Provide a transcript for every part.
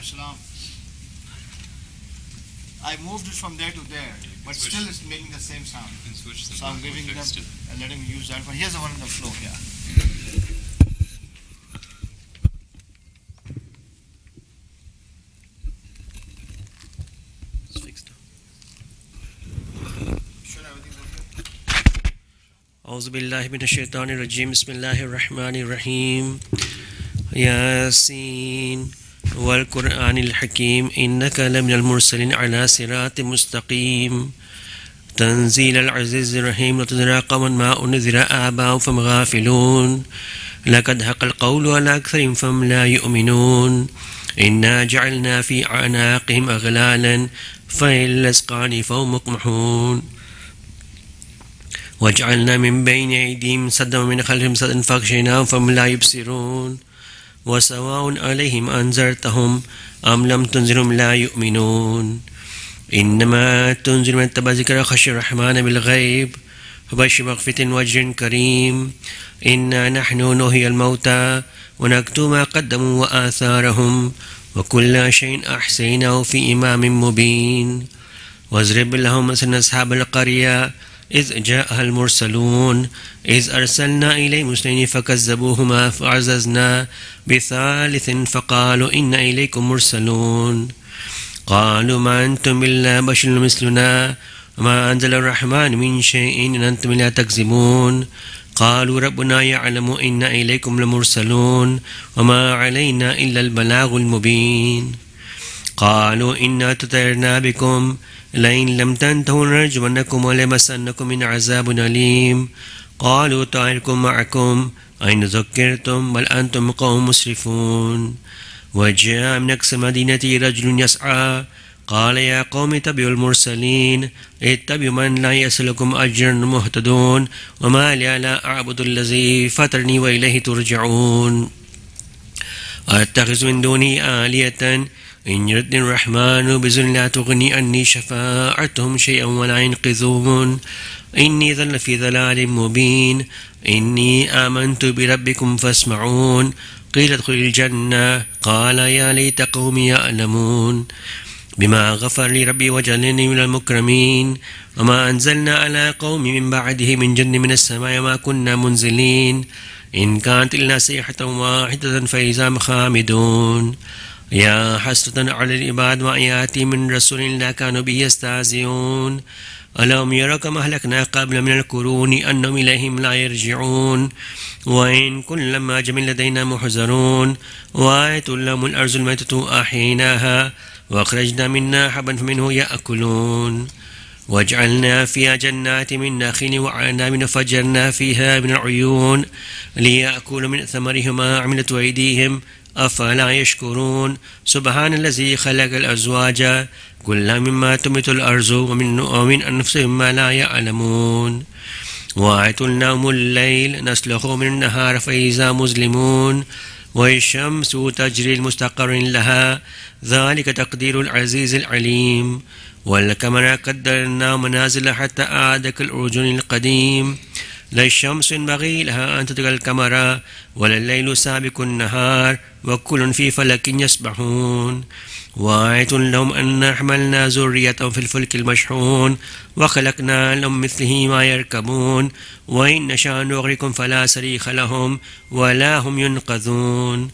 Salam. I moved it from there to there, but still it's making the same sound. So I'm giving them, letting them use that one. Here's the one on the floor, yeah. أعوذ بالله من الشيطان الرجيم بسم الله الرحمن الرحيم ياسين والقرآن الحكيم إنك لمن المرسلين على صراط مستقيم تنزيل العزيز الرحيم وتنذر قوما ما أنذر آباؤهم فهم غافلون لقد حق القول على أكثرهم فهم لا يؤمنون إنا جعلنا في أعناقهم أغلالا فإلى الأذقان فهم مقمحون وجعلنا من بين أيديهم سدا ومن خلفهم سدا فاغشيناهم فهم لا يبصرون وسواء عليهم أنذرتهم أم لم تنذرهم لا يؤمنون إنما تنذر من اتبع ذكر خشي الرحمن بالغيب فبشر مغفرة وأجر كريم إنا نحن نحيي الموتى ونكتب ما قدموا وآثارهم وكل شيء أحصيناه في إمام مبين واضرب لهم مثل أصحاب القرية إذ جاءها المرسلون إذ أرسلنا إليهم اثنين فكذبوهما فعززنا بثالث فقالوا إنا إليكم مرسلون قالوا ما أنتم إلا بشر مثلنا وما أنزل الرحمن من شيء إن أنتم إلا تكذبون قالوا ربنا يعلم إنا إليكم لمرسلون وما علينا إلا البلاغ المبين قالوا إنا تطيرنا بكم لئن لم تنتهوا لنرجمنكم وليمسنكم من عذاب أليم قالوا طائركم معكم أين ذكرتم بل أنتم قوم مسرفون وجاء من أقصى المدينة رجل يسعى قال يا قوم اتبعوا المرسلين اتبعوا من لا يسألكم أجرا مهتدون وما لي لا أعبد الذي فطرني وإليه ترجعون أتخذ من دونه آلية إن يردني الرحمن بذل لا تغني عني شفاعتهم شيئا ولا ينقذون إني ظل في ضلال مبين إني آمنت بربكم فاسمعون قيل ادخل الجنة قال يا ليت قومي يعلمون بما غفر لي ربي وجعلني من المكرمين وما أنزلنا على قوم من بعده من جند من السماء ما كنا منزلين إن كانت إلا صيحة واحدة فإذا هم خامدون يا حسرة على العباد ما يأتي من رسول لا كانوا به يستهزئون ألم يروا كما أهلكنا قبل من القرون أنهم إليهم لا يرجعون وإن كل ما جمل لدينا محذرون وآية لهم الأرض الميتة أحييناها وأخرجنا منها حبا فمنه يأكلون وجعلنا فيها جنات من نخيل وعناب وفجرنا فيها من العيون ليأكلوا من ثمرهما عملت أيديهم أفلا يشكرون سبحان الذي خلق الأزواج كلها مما تنبت الأرض ومن أنفسهم ما لا يعلمون وآية لهم الليل نسلخه من النهار فإذا مظلمون والشمس تجري لمستقر لها ذلك تقدير العزيز العليم والقمر قدرناه منازل حتى عاد كالأرجون القديم لا الشمس ينبغي لها أن تدرك القمر ولا الليل سابق النهار وكل في فلك يسبحون وآية لهم أن حملنا ذريتهم في الفلك المشحون وخلقنا لهم مثله ما يركبون وإن نشاء نغرقهم فلا صريخ لهم ولا هم ينقذون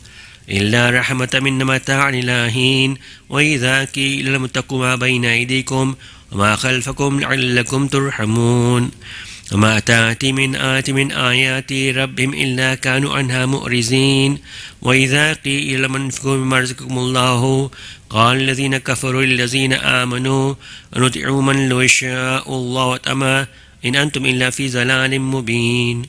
إلا رحمة منا متاعا إلى حين وإذا قيل لهم اتقوا ما بين أيديكم وما خلفكم لعلكم ترحمون وما تأتي من من آيات ربهم إلا كانوا عنها مؤرزين وإذا قيل لمن انفقوا مما رزقكم الله قال الذين كفروا للذين آمنوا نطيع من لو يشاء الله أطعمه إن أنتم إلا في ضلال مبين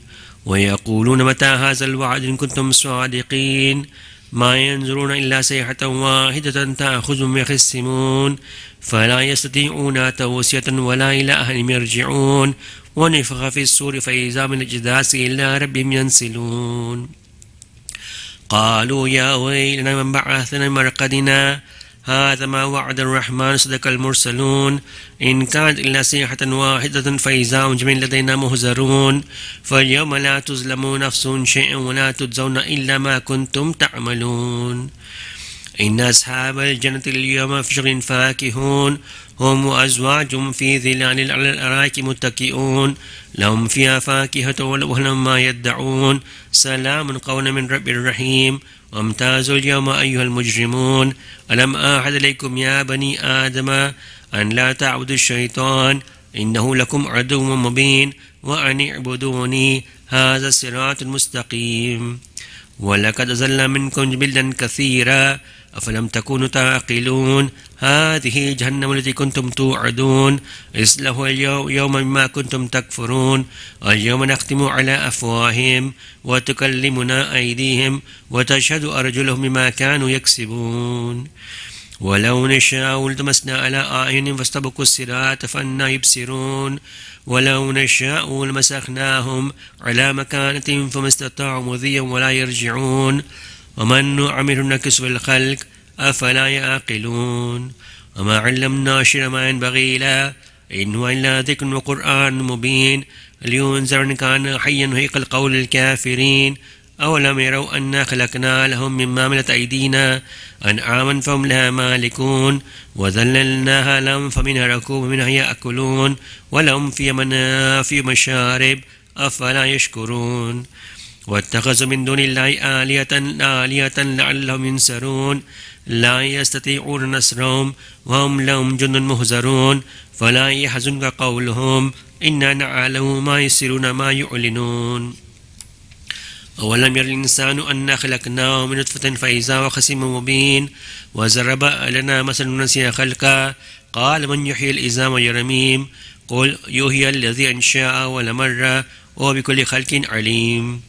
ويقولون متى هذا الوعد إن كنتم صادقين ما ينظرون إلا صيحة واحدة تأخذهم يخصمون فلا يستطيعون توصية ولا إلى أهلهم يرجعون ونفخ في الصور فإذا من الأجداث إلى ربهم ينسلون قالوا يا ويلنا من بعثنا من مرقدنا هذا ما وعد الرحمن صدق المرسلون إن كانت إلا صيحة واحدة فإذا هم جميع لدينا مهزرون فاليوم لا تظلمون نفس شيئا ولا تجزون إلا ما كنتم تعملون إن أصحاب الجنة اليوم في شغل فاكهون هم وأزواجهم في ظلال على الأرائك متكئون لهم فيها فاكهة ولهم ما يدعون سلام قولا من رب رحيم وامتازوا اليوم أيها المجرمون ألم أعهد إليكم يا بني آدم أن لا تعبدوا الشيطان إنه لكم عدو مبين وأن اعبدوني هذا الصراط المستقيم ولقد أضل منكم جبلا كثيرا أفلم تكونوا تعقلون هذه جهنم التي كنتم توعدون اصلوها اليوم بما كنتم تكفرون اليوم نختم على أفواههم وتكلمنا أيديهم وتشهد أرجلهم بما كانوا يكسبون ولو نشاء لطمسنا على أعينهم فاستبقوا الصراط فأنى يبصرون ولو نشاء لمسخناهم على مكانتهم فما استطاعوا مضيا ولا يرجعون ومن نعمر نكس في الخلق أفلا يعقلون وما علمنا شر ما ينبغي له إن هو إلا ذكر وقرآن مبين لينذر إن كان حيا وهيق القول الكافرين أولم يروا أنا خلقنا لهم مما عملت أيدينا أنعاما فهم لها مالكون وذللناها لهم فمنها ركوب ومنها يأكلون ولهم في منافع مشارب أفلا يشكرون واتخذوا من دون الله آلهة لعلهم ينصرون لا يستطيعون نصرهم وهم لهم جند مهزرون فلا يحزنك قولهم إنا نعلم ما يسرون ما يعلنون أولم ير الإنسان أنا خلقناه من نطفة فإذا هو خصيم مبين وضرب لنا مثلا نسي خلقا قال من يحيي العظام والرميم قل يحيي الذي أنشأ أول مرة وبكل خلق عليم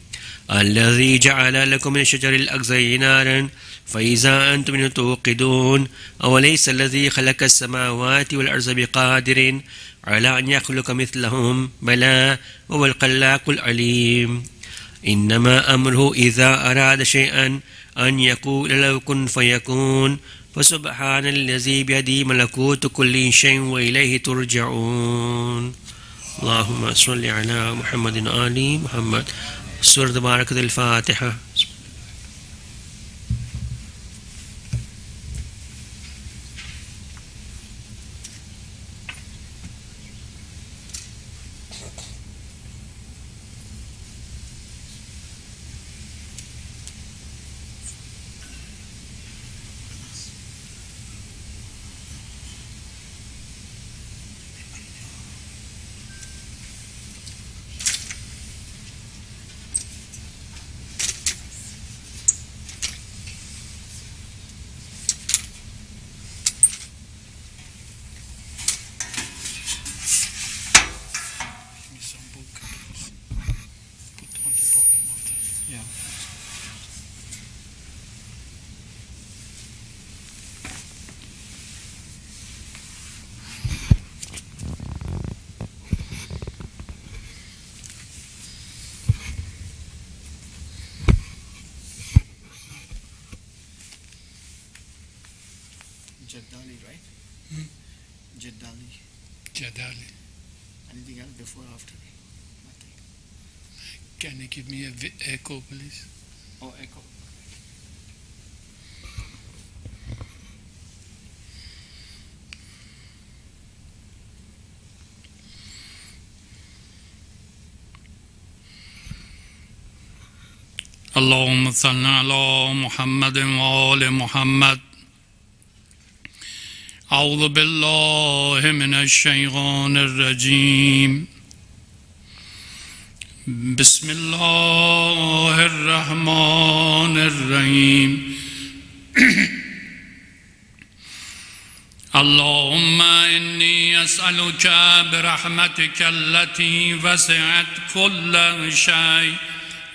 الذي جعل لكم من الشجر الأخضر نارا فإذا أنتم منه توقدون أوليس الذي خلق السماوات والأرض بقادر على أن يخلق مثلهم بلى وهو الخلاق العليم إنما أمره إذا أراد شيئا أن يقول له كن فيكون فسبحان الذي بيده ملكوت كل شيء وإليه ترجعون اللهم صل على محمد وآل محمد سورة باركة الفاتحة Jaddali, right? Jaddali. Jadali. Anything else before or after? Nothing. Can you give me a echo, please? Oh, echo. اللهم صل على محمد وآل محمد. أعوذ بالله من الشيطان الرجيم. بسم الله الرحمن الرحيم. اللهم إني أسألك برحمتك التي وسعت كل شيء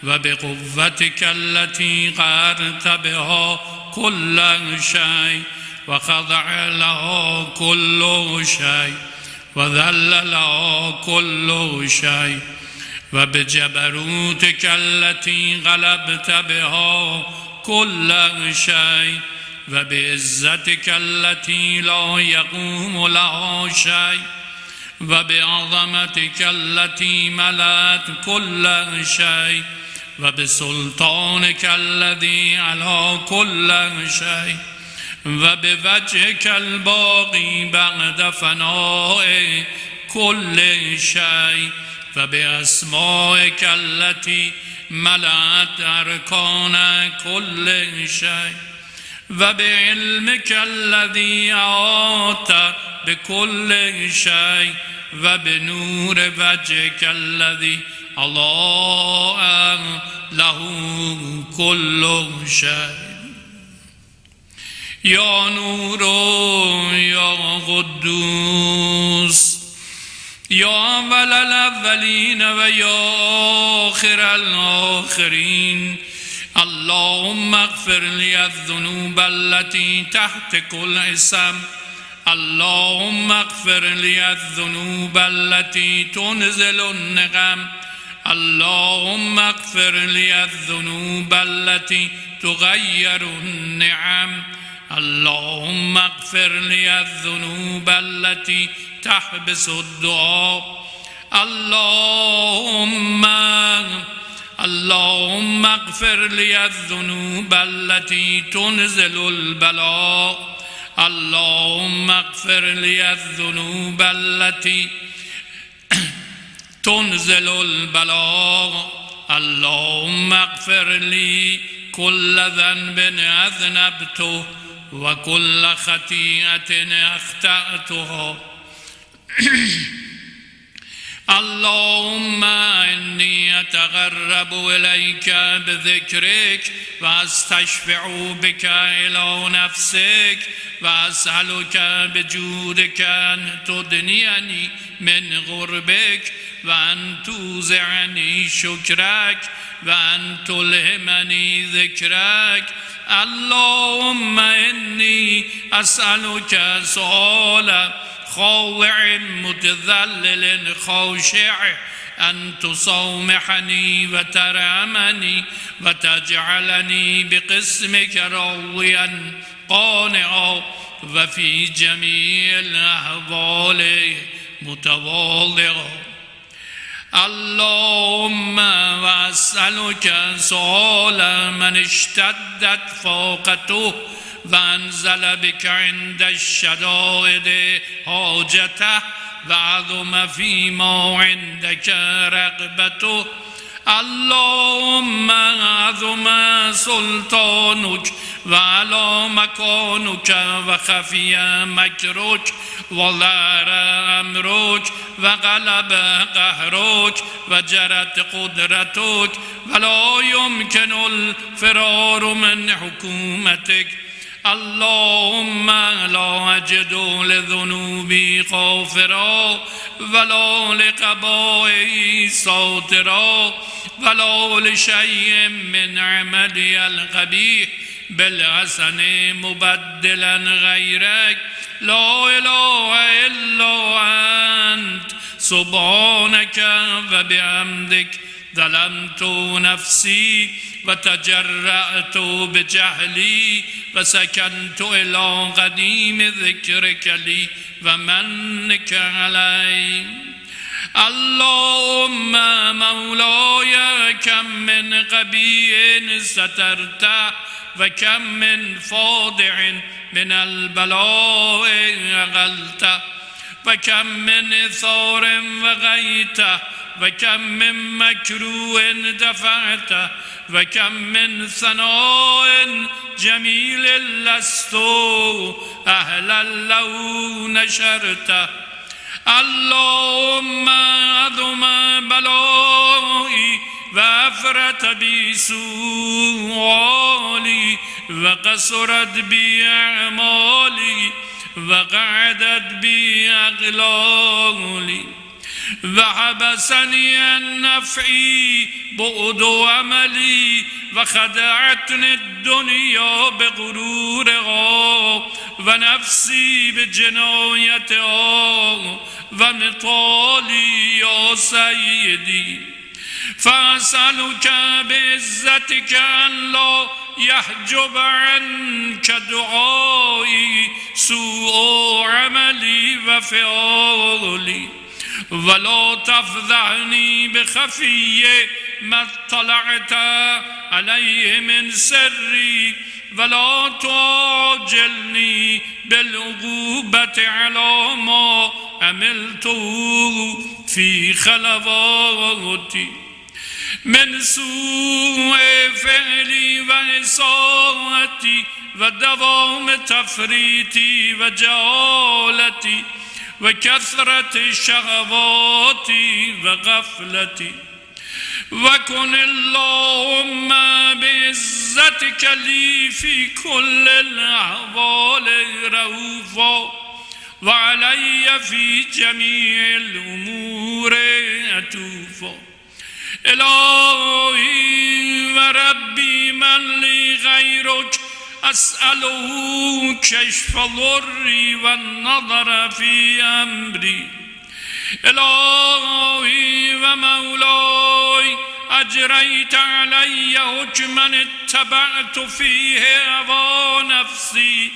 وبقوتك التي قهرت بها كل شيء وخضع له كل شيء وذل له كل شيء وبجبروتك التي غلبت بها كل شيء وبعزتك التي لا يقوم لها شيء وبعظمتك التي ملأت كل شيء وبسلطانك الذي على كل شيء و به وجهک الباقی بعد فناء كل شيء و به اسمائک التي ملأت ارکان كل شيء و به علمک الذي احاط بكل شيء و به نور وجهک الذي اضاء له كل شيء یا نور یا قدوس یا اول الاولین و یا آخر الاخرین اللهم اغفر لي الذنوب التي تحت كل اسم اللهم اغفر لي الذنوب التي تنزل النقم اللهم اغفر لي الذنوب التي تغير النعم اللهم اغفر لي الذنوب التي تحبس الدعاء اللهم اغفر لي الذنوب التي تنزل البلاء اللهم اغفر لي الذنوب التي تنزل البلاء اللهم اغفر لي كل ذنب أذنبته وكل خطيئة أخطأتها اللهم إني أتقرب إليك بذكرك وأستشفع بك إلى نفسك وأسألك بجودك أن تدنيني من غربك وأن توزعني شكرك وأن تلهمني ذكرك اللهم إني أسألك سؤال خاضع متذلل خاشع أن تصومحني وترحمني وتجعلني بقسمك راضيا قانعا وفي جميع الأحوال متواضعا اللهم وأسألك سؤال من اشتدت فاقته وأنزل بك عند الشدائد حاجته وعظم فيما عندك رغبته اللهم عظم سلطانك وعلى مكانك وخفي مكرك وظهر أمرك وغلب قهرك وجرت قدرتك ولا يمكن الفرار من حكومتك اللهم لا أجد لذنوبي غافرا ولا لقبائي ساترا ولا لشيء من عملي القبيح بالحسن مبدلا غيرك لا إله إلا أنت سبحانك وبحمدك ظلمت نفسي وتجرأت بجهلي وسكنت إلى قديم ذكرك لي ومنك علي اللهم مولاي كم من قبيح سترته وكم من فاضع من البلاء أغلته وكم من إثار وغيته وكم من مكروه دفعته وكم من ثناء جميل لست أهلا له نشرته اللهم عظم بلائي وأفرت بي سؤالي وقصرت بي أعمالي وقعدت بي أغلالي وحبسني عن نفعي بعد عملي وخدعتني الدنيا بغرورها ونفسي بجنايتها ومطالي يا سيدي فأسألك بعزتك أن لا يحجب عنك دعائي سوء عملي وفعالي ولا تفضحني بخفي ما اطلعت عليه من سري ولا تعجلني بالعقوبة على ما عملته في خلواتي من سوء فعلي وإساءتي ودوام تفريطي وجهالتي وكثرة شهواتي وغفلتي وكن اللهم بعزتك لي في كل الأحوال رؤوفا وعلي في جميع الأمور عطوفا إلهي وربي من لي غيرك أسأله كشف ضري والنظر في أمري إلهي ومولاي أجريت علي حكما اتبعت فيه هوى نفسي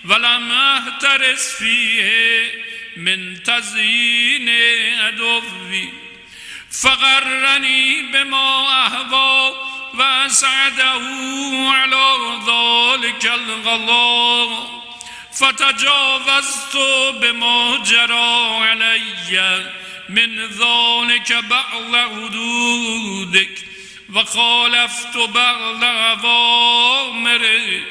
ولم أهترس فيه من تزيين عدوي فغرني بما أهوى وأسعده على ذلك الغلاء فتجاوزت بما جرى علي من ذلك بعض حدودك وخالفت بعض أوامرك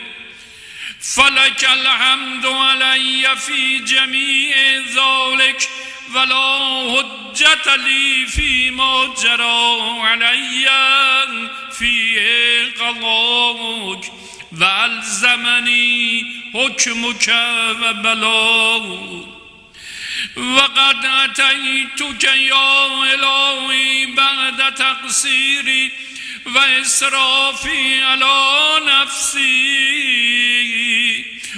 فلك الحمد علي في جميع ذلك ولا حجة لي فيما جرى علي فيه قضاءك وألزمني حكمك وبلاغك وقد أتيتك يا إلهي بعد تقصيري وإسرافي على نفسي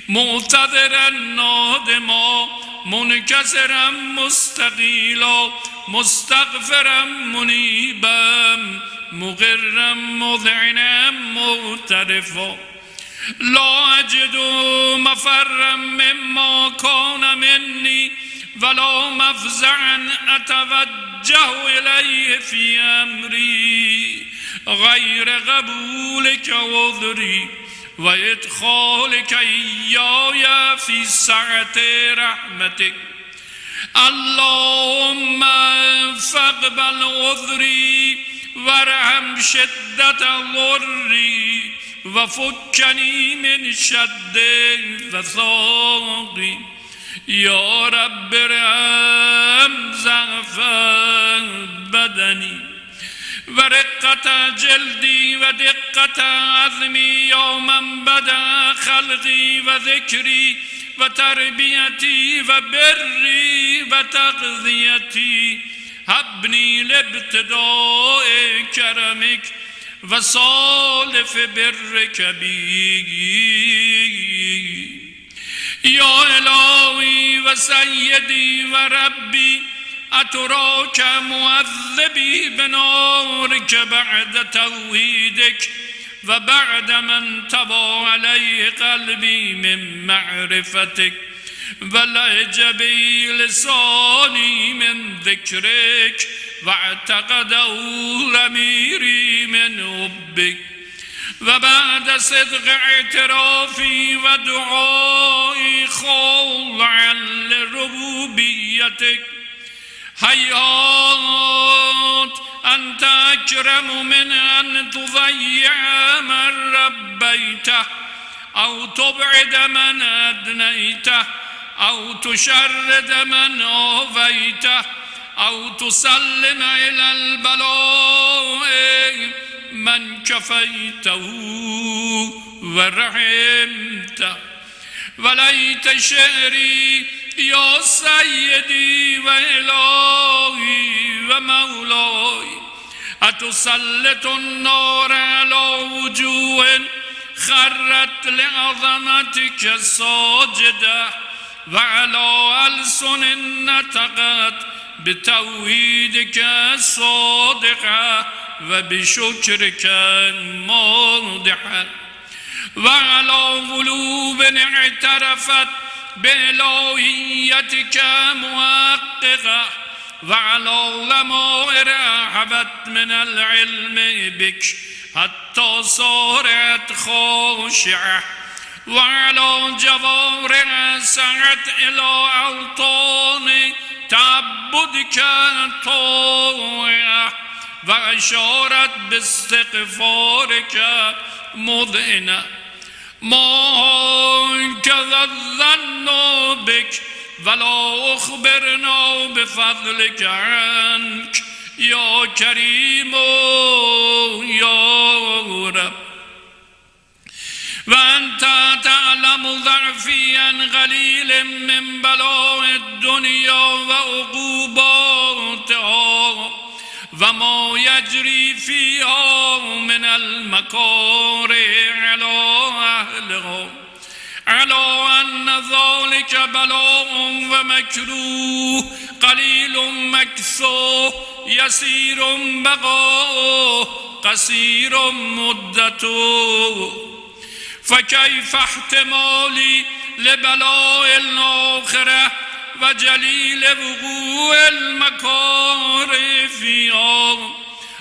معتذرا نادما منكسرا مستقيلا مستغفرا منيبا مغرا مذعنا معترفا لا أجد مفرا مما كان مني ولا مفزعا أتوجه إليه في أمري غير قبولك عذري وإدخالك إياي في سعة رحمتك اللهم فاقبل عذري وارحم شدة ضري وفكني من شد وثاقي يا رب ارحم ضعف بدني ورقة جلدي ودقة عظمي يوما بدا خلقي وذكري وتربيتي وبري وتغذيتي هبني لابتداء كرمك وصالف برك بي يا إلهي وسيدي وربي أتراك معذبي بنارك بعد توحيدك وبعد من طبع عليه قلبي من معرفتك ولهج بي لساني من ذكرك واعتقده ضميري من حبك وبعد صدق اعترافي ودعائي خاضعا لربوبيتك هيهات أنت أكرم من أن تضيع من ربيته أو تبعد من أدنيته أو تشرد من آويته أو تسلم إلى البلاء من كفيته ورحمته وليت شعري يا سيدي وإلهي ومولاي أتسلط النار على وجوه خرت لعظمتك ساجدة وعلى ألسن نطقت بتوحيدك الصادقة وبشكرك الموضحة وعلى قلوب اعترفت بإلهيتك محققة وعلى ضمائر رحبت من العلم بك حتى صارت خاشعة وعلى جوارح سعت إلى أوطان تعبدك طوعة وأشارت باستغفارك مذعنة ما كذا الظن بك ولا أخبرنا بفضلك عنك يا كريم يا رب وأنت تعلم ضعفي عن قليل من بلاء الدنيا وعقوباتها وما يجري فيها من المكاره على أهلها على أن ذلك بلاء ومكروه قليل مكثوه يسير بقاؤه قصير مدته فكيف احتمالي لبلاء الآخرة وجليل وقوع المكاره فيها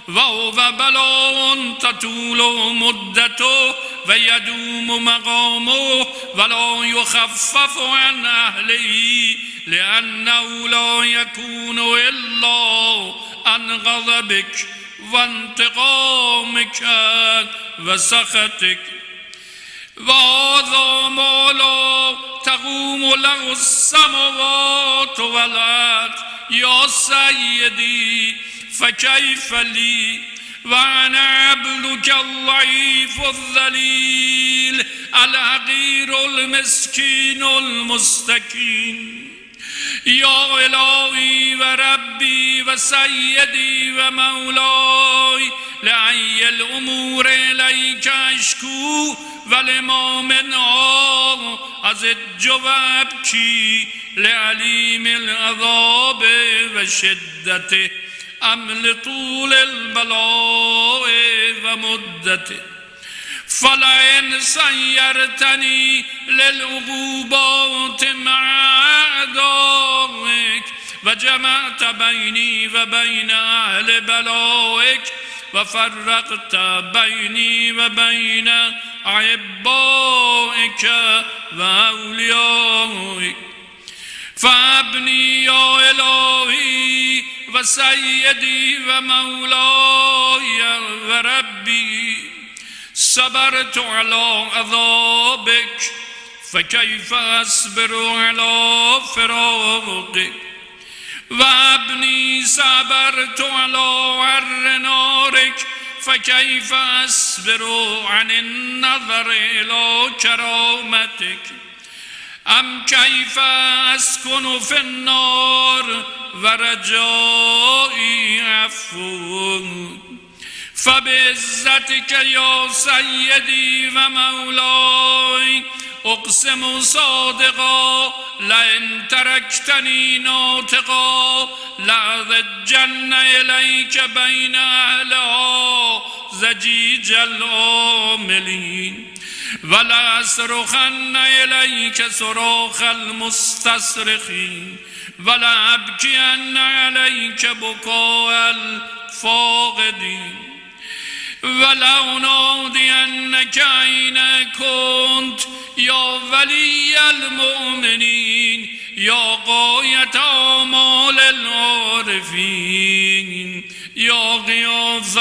وهو بلاء تطول مدته ويدوم مقامه ولا يخفف عن أهله لأنه لا يكون إلا عن غضبك وانتقامك وسخطك وهذا ما لا تقوم له السماوات والأرض يا سيدي فكيف لي وأنا عبدك الضعيف الذليل الحقير المسكين المستكين يا إلهي وربي وسيدي ومولاي لأي الأمور إليك أشكو ولما منها أزج وأبكي لعليم العذاب وشدته أم لطول البلاء ومدته فلئن سيرتني للعقوبات مع أعدائك وجمعت بيني وبين أهل بلائك وفرقت بيني وبين أحبائك وأوليائك فابني يا إلهي وسيدي ومولاي وربي صبرت على عذابك فكيف أصبر على فراقك وابني صبرت على عر نارك فكيف أصبر عن النظر إلى كرامتك أم كيف أسكن في النار ورجائي عفوك فبعزتك يا سيدي ومولاي أقسم صادقا لئن تركتني ناطقا لأضجن إليك بين أهلها زجيج العاملين ولأصرخن إليك صراخ المستصرخين ولأبكين عليك بكاء الفاقدين ولأنادينك أين كنت يا ولي المؤمنين يا غاية آمال العارفين يا غياث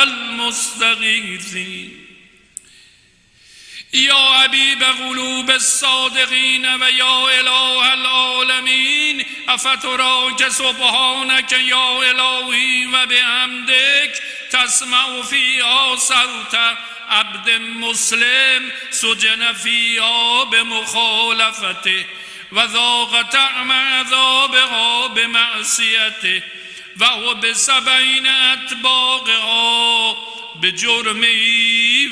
المستغيثين يا حبيب قلوب الصادقين ويا إله العالمين أفتراك سبحانك يا إلهي وبحمدك تسمع فيها صوت عبد مسلم سجن فيها بمخالفته وذاق طعم عذابها بمعصيته وحبس بين أطباقها بجرمه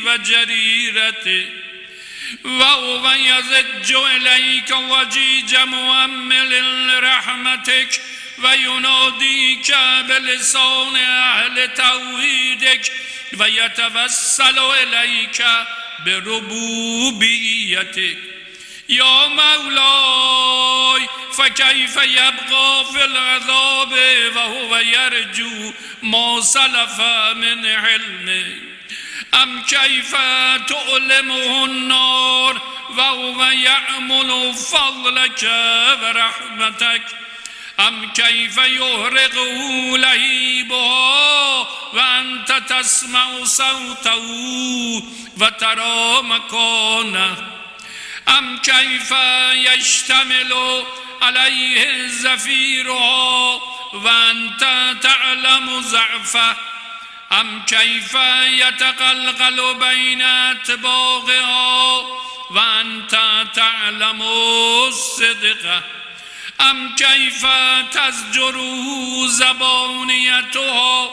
وجريرته وهو يزج إليك وجيج مؤمل رحمتك ويناديك بلسان أهل توحيدك ويتوسل إليك بربوبيتك يا مولاي فكيف يبقى في العذاب وهو يرجو ما سلف من علمه ام کیف تعلمه النار و هو یعمل فضلک و رحمتک ام کیف یحرقه لهیبها و انت تسمع صوته و ترى مکانه ام کیف یشتمل علیه زفیرها و انت تعلم ضعفه ام کیف یتقلقل بین اطباقها و انت تعلم الصدقه ام کیف تزجر زبانیتها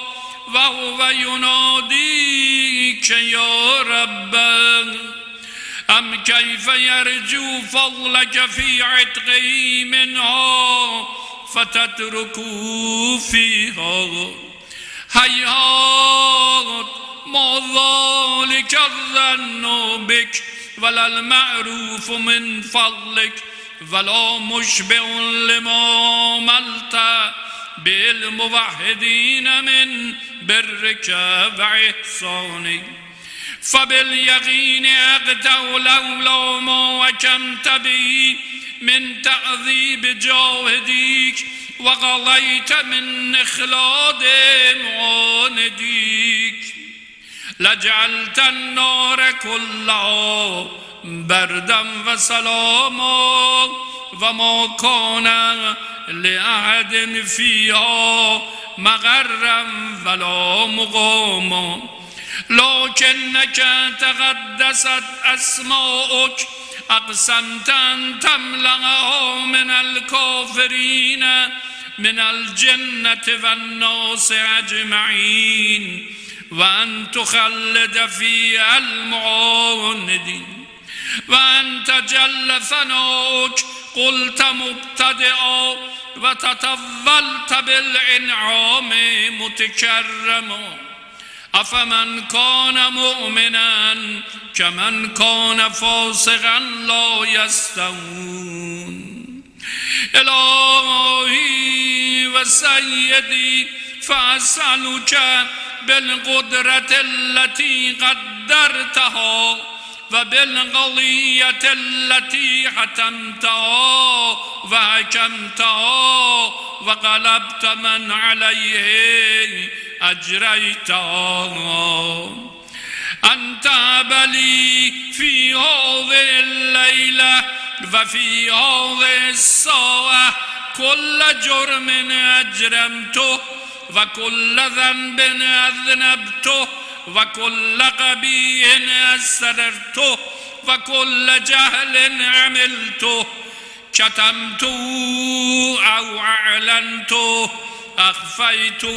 و هو ینادیک یا ربه ام کیف یرجو فضلک فی عتقه منها فتترکو فیها هیهات ما ذلک الظن بک ولا المعروف من فضلک ولا مشبع لما ملت بالموحدین من برک و احسانک فبالیقین اقطع لولا ما وکمت به من تعذیب جاهدیک و قضیت من اخلاد معاندیک لجعلت النار كلها بردا و سلاما و ما کان لأحد فیها مقرا ولا مقاما لکنک تقدست اسماؤک اقسمت ان تملأها من الكافرین من الجنة والناس اجمعین و ان تخلد فیها المعاندین و انت جل ثناؤک قلت مبتدئا و تطولت بالانعام متکرما افمن کان مؤمنا کمن کان فاسقا لا یستوون الهی و سیدی فاسألک بالقدرة التي قدرتها و بالقضیة التي حتمتها و حکمتها و قلبت من علیه اجریتها انت بلی فی هذه الليلة و فی هذه الساعة كل جرم اجرمته و كل ذنب اذنبته و كل قبیح اسررته و كل جهل عملته كتمته او اعلنته اخفیته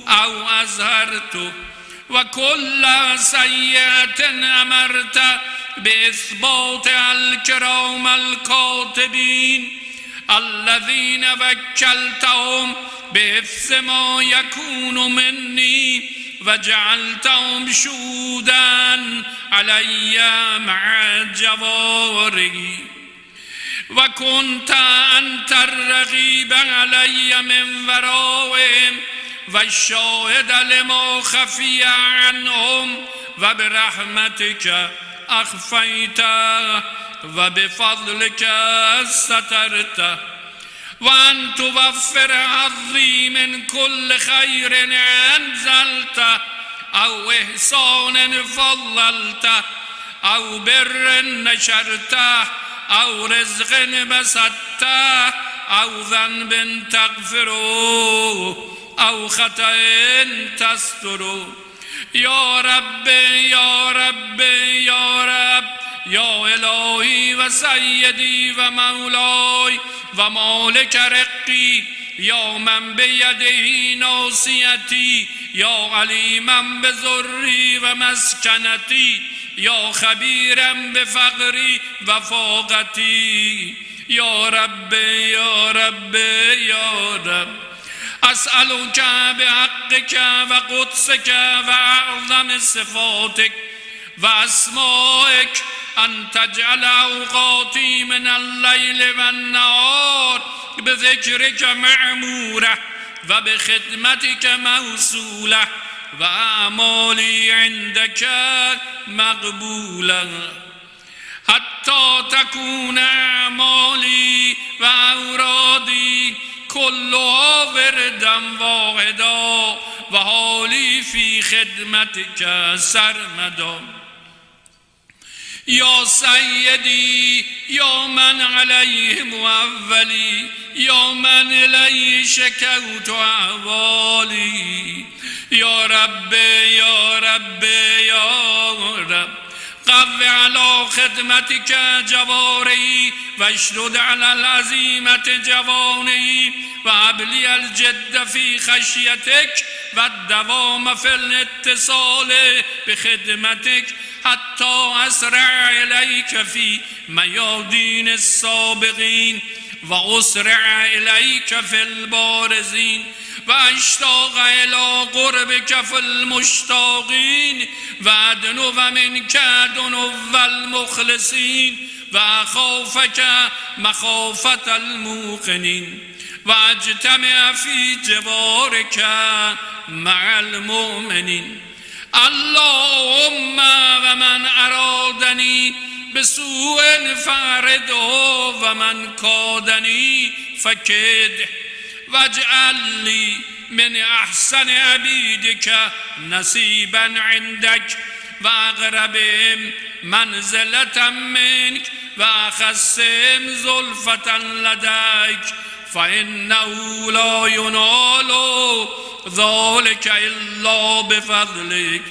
او اظهرته و كل سیئة امرت باثبات الكرام الكاتبین الذين وكلتهم بحفظ ما يكون مني وجعلتهم شهودا علي مع جواري وكنت أنت الرقيب علي من ورائهم والشاهد لما خفي عنهم وبرحمتك أخفيت وبفضلك سترت وأن توفر حظي من كل خير أنزلت أو إحسان فضلت أو بر نشرت أو رزق بسطت أو ذنب تغفره أو خطأ تستره يا رب يا رب يا رب يا إلهي وسيدي ومولاي ومالك رقي يا من بيده ناصيتي يا عليما بضري ومسكنتي يا خبيرا بفقري وفاقتي يا رب يا رب يا رب أسألك بحقك وقدسك وأعظم صفاتك وأسمائك أن تجعل أوقاتي من الليل والنهار بذكرك معمورة وبخدمتك موصولة و اعمالی عندك مقبولا حتی تكون اعمالی و اورادی كلها وردا واحدا و حالی فی خدمتك سرمدا یا سیدی یا من علیه مولی یا من الی شکوت احوالی یا رب یا رب یا رب قو على خدمتك جواري واشدد على العزيمة جواني وابلي الجد في خشيتك والدوام في الاتصال بخدمتك حتى أسرع إليك في ميادين السابقين وأسرع إليك في البارزين واشتاق إلى قربك في المشتاقين وأدنو منك دنو المخلصين وأخافك مخافة الموقنين واجتمع في جوارك مع المؤمنين اللهم ومن أرادني بسوء فأرده ومن كادني فكده واجعل لي من أحسن عبيدك نصيبا عندك وأقربهم منزلة منك وأخصهم زلفة لديك فإنه لا ينال ذلك إلا بفضلك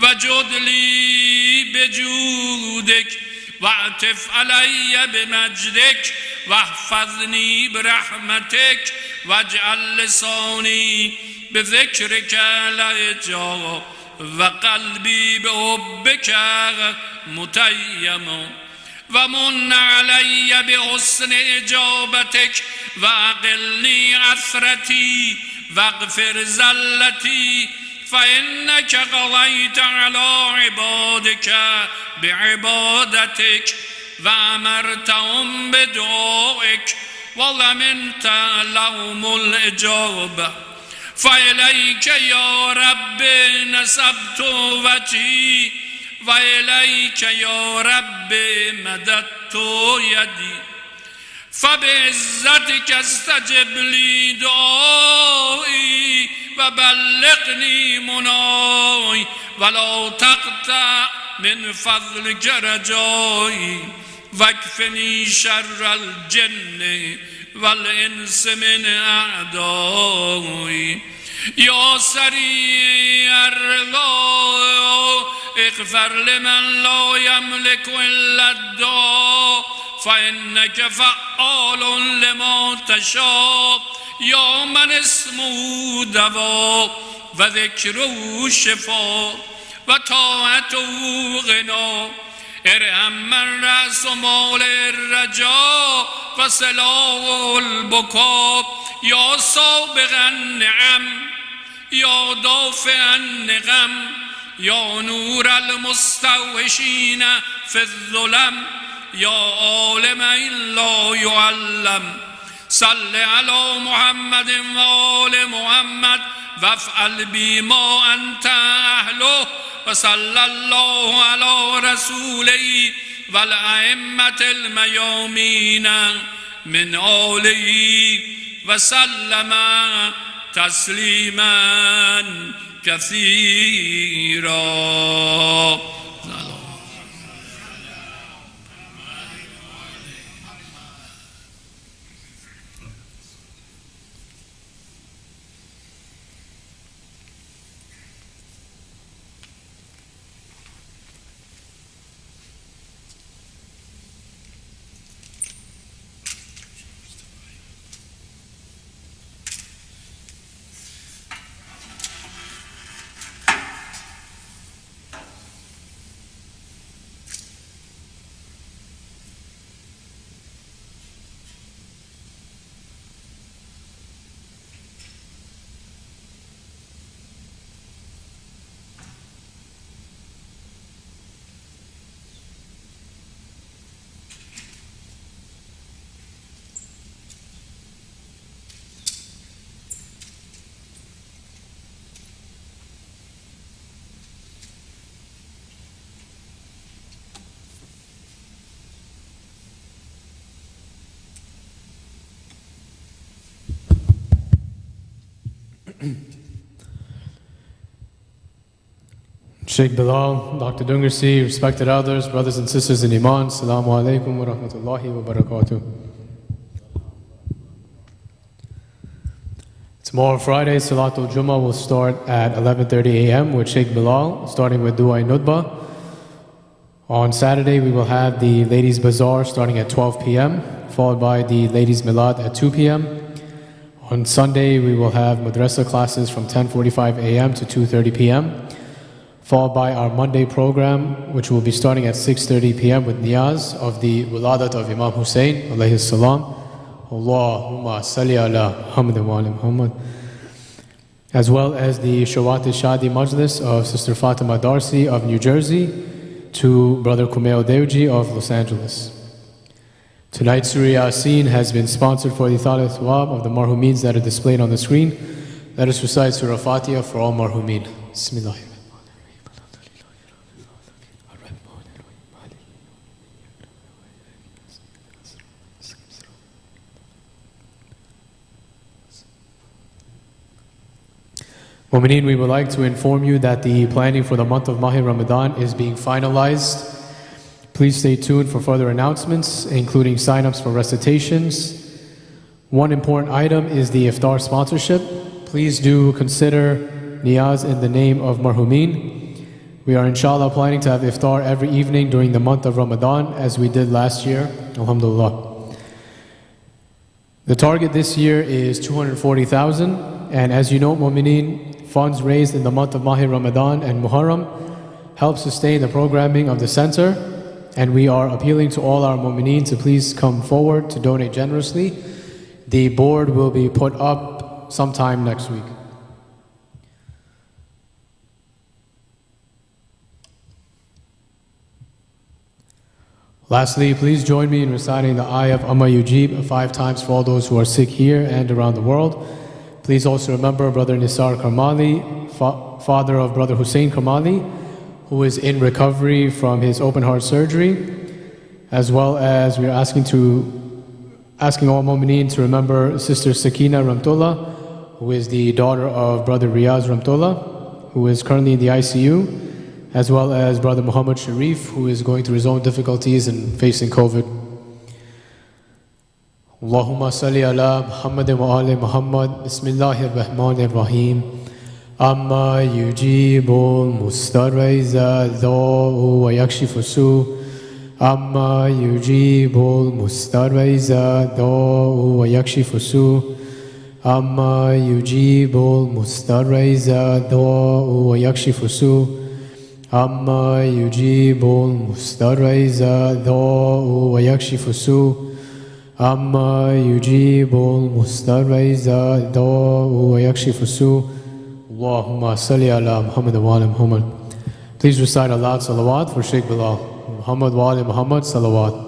وجد لي بجودك واعطف علي بمجدك واحفظني برحمتك واجعل لساني بذكرك لهجا وقلبي بحبك متيم ومن علي بحسن إجابتك وأقلني عثرتي واغفر زلتي فإنك قضيت على عبادك بعبادتك وأمرتهم بدعائك وضمنت لهم الإجابة فإليك يا رب نسبت وجهي وإليك يا رب مددت يدي فبعزتك استجب لي دعائي وبلغني مناي ولا تقطع من فضلك رجائي واكفني شر الجن والإنس من أعدائي يا سريع الرضا اغفر لمن لا يملك إلا الدعاء فإنك فعال لما تشاء يا من اسمه دواء وذكره شفاء وطاعته غنى ارحم من رأس مال الرجاء وسلاح البكاء يا سابق النعم يا دافع النقم يا نور المستوحشين في الظلم يا عالم لا يعلم صل على محمد وآل محمد وافعل بما أنت أهله وصلى الله على رسوله والأئمة الميامين من آله وسلم تسليما كثيرا. Sheikh Bilal, Dr. Dungersi, respected elders, brothers and sisters in Iman, Assalamu alaikum wa rahmatullahi wa barakatuh. Tomorrow, Friday, Salatul Jumah will start at 11:30 a.m. with Sheikh Bilal, starting with Dua Nudba. On Saturday, we will have the Ladies Bazaar starting at 12 p.m., followed by the Ladies Milad at 2 p.m. On Sunday, we will have Madrasa classes from 10:45 a.m. to 2:30 p.m., followed by our Monday program, which will be starting at 6:30 p.m. with Niyaz of the Wiladat of Imam Hussein, alayhi salam. Allahumma salli ala Muhammad wa ala Muhammad. As well as the Shawat-e-Shadi Majlis of Sister Fatima Darcy of New Jersey to Brother Kumail Devji of Los Angeles. Tonight's Surah Yasin has been sponsored for the Thawab of the marhumeens that are displayed on the screen. Let us recite Surah Fatiha for all marhumeen. Bismillah. Mu'mineen, we would like to inform you that the planning for the month of Mahi Ramadan is being finalized. Please stay tuned for further announcements, including sign-ups for recitations. One important item is the iftar sponsorship. Please do consider niyaz in the name of marhumeen. We are inshallah planning to have iftar every evening during the month of Ramadan, as we did last year. Alhamdulillah. The target this year is 240,000, and as you know, mu'mineen, funds raised in the month of Mahi Ramadan and Muharram help sustain the programming of the center, and we are appealing to all our mu'mineen to please come forward to donate generously. The board will be put up sometime next week. Lastly, please join me in reciting the ayah of Amma Yujib 5 times for all those who are sick here and around the world. Please also remember Brother Nisar Karmali, father of Brother Hussein Karmali, who is in recovery from his open heart surgery, as well as we are asking all mu'mineen to remember Sister Sakina Ramtullah, who is the daughter of Brother Riyaz Ramtullah, who is currently in the ICU, as well as Brother Muhammad Sharif, who is going through his own difficulties and facing COVID. Allahumma salli ala Muhammad wa ala Muhammad. Bismillahir Rahmanir Rahim. Amma yujibul mustarriza da'u wa yakshifu su. Amma yujibul mustarriza da'u wa yakshifu su. Amma yujibul mustarriza da'u wa yakshifu su. Amma yujibul mustarriza da'u wa yakshifu su. Amma yujibul mustarriza da'u wa yakshifu su. Allahumma salli ala Muhammad wa ala Muhammad. Please recite aloud salawat for Sheikh Bilal. Muhammad wa ala Muhammad salawat.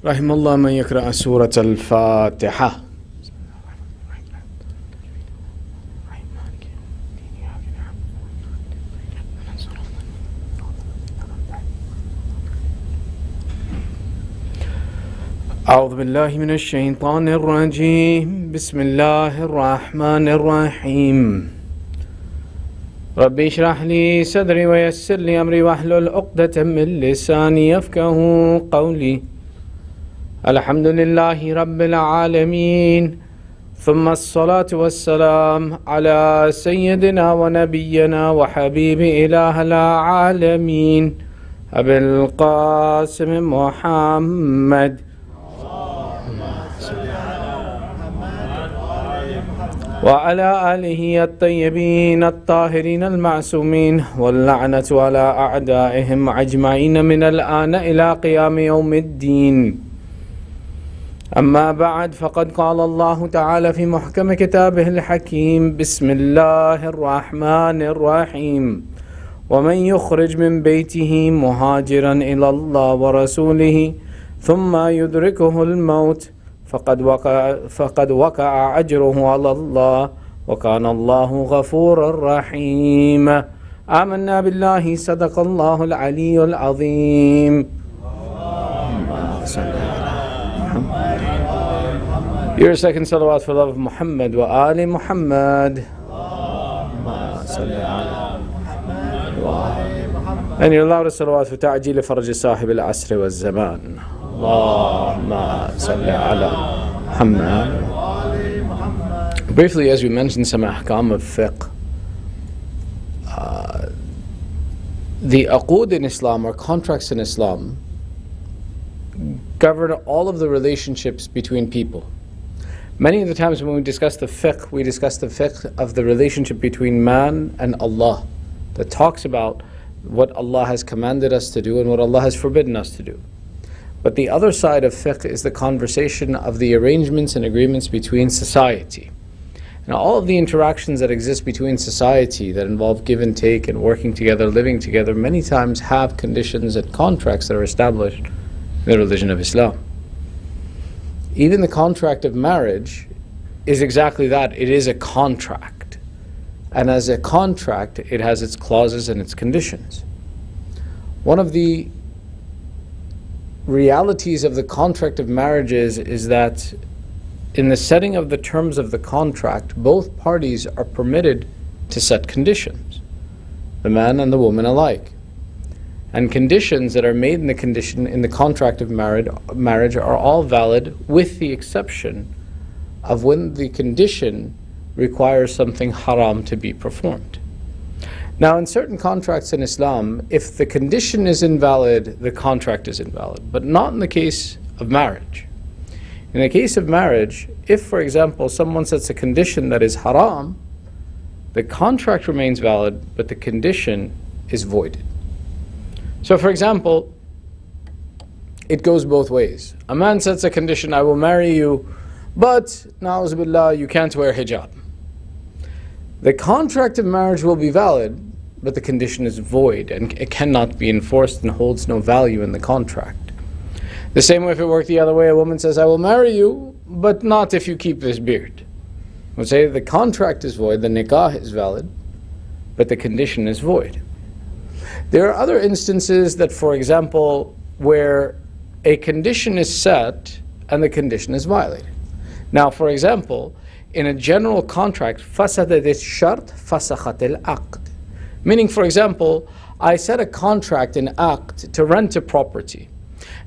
رحم الله من يقرأ سورة الفاتحة. أعوذ بالله من الشيطان الرجيم. بسم الله الرحمن الرحيم. ربي اشرح لي صدري ويسر لي أمري واحلل عقدة من لساني يفقه قولي. الحمد لله رب العالمين، ثم الصلاة والسلام على سيدنا ونبينا وحبيب إله العالمين أبي القاسم محمد وعلى آله الطيبين الطاهرين المعصومين، واللعنة على أعدائهم أجمعين من الآن إلى قيام يوم الدين. أما بعد، فقد قال الله تعالى في محكم كتابه الحكيم: بسم الله الرحمن الرحيم. ومن يخرج من بيته مهاجرا إلى الله ورسوله ثم يدركه الموت فقد وقع أجره على الله، وكان الله غفورا رحيما. آمنا بالله صدق الله العلي العظيم. Your second salawat for love of Muhammad wa ali Muhammad. And your loudest salawat for ta'jeel faraj sahib al-asr wa zaman. Allahumma salli ala Muhammad. Briefly, as we mentioned some ahkam of fiqh, the aqood in Islam, or contracts in Islam, govern all of the relationships between people. Many of the times when we discuss the fiqh of the relationship between man and Allah, that talks about what Allah has commanded us to do and what Allah has forbidden us to do. But the other side of fiqh is the conversation of the arrangements and agreements between society. And all of the interactions that exist between society that involve give and take and working together, living together, many times have conditions and contracts that are established in the religion of Islam. Even the contract of marriage is exactly that. It is a contract. And as a contract, it has its clauses and its conditions. One of the realities of the contract of marriage is that in the setting of the terms of the contract, both parties are permitted to set conditions, the man and the woman alike. And conditions that are made in the contract of marriage are all valid, with the exception of when the condition requires something haram to be performed. Now, in certain contracts in Islam, if the condition is invalid, the contract is invalid, but not in the case of marriage. In the case of marriage, if, for example, someone sets a condition that is haram, the contract remains valid, but the condition is voided. So, for example, it goes both ways. A man sets a condition, I will marry you, but, na'uz billah, you can't wear hijab. The contract of marriage will be valid, but the condition is void and it cannot be enforced and holds no value in the contract. The same way if it worked the other way, a woman says, I will marry you, but not if you keep this beard. We'll say the contract is void, the nikah is valid, but the condition is void. There are other instances that, for example, where a condition is set and the condition is violated. Now, for example, in a general contract, فَسَدَتِ الشَّرْطِ فَسَخَتِ الْعَقْدِ. Meaning, for example, I set a contract in aqd to rent a property.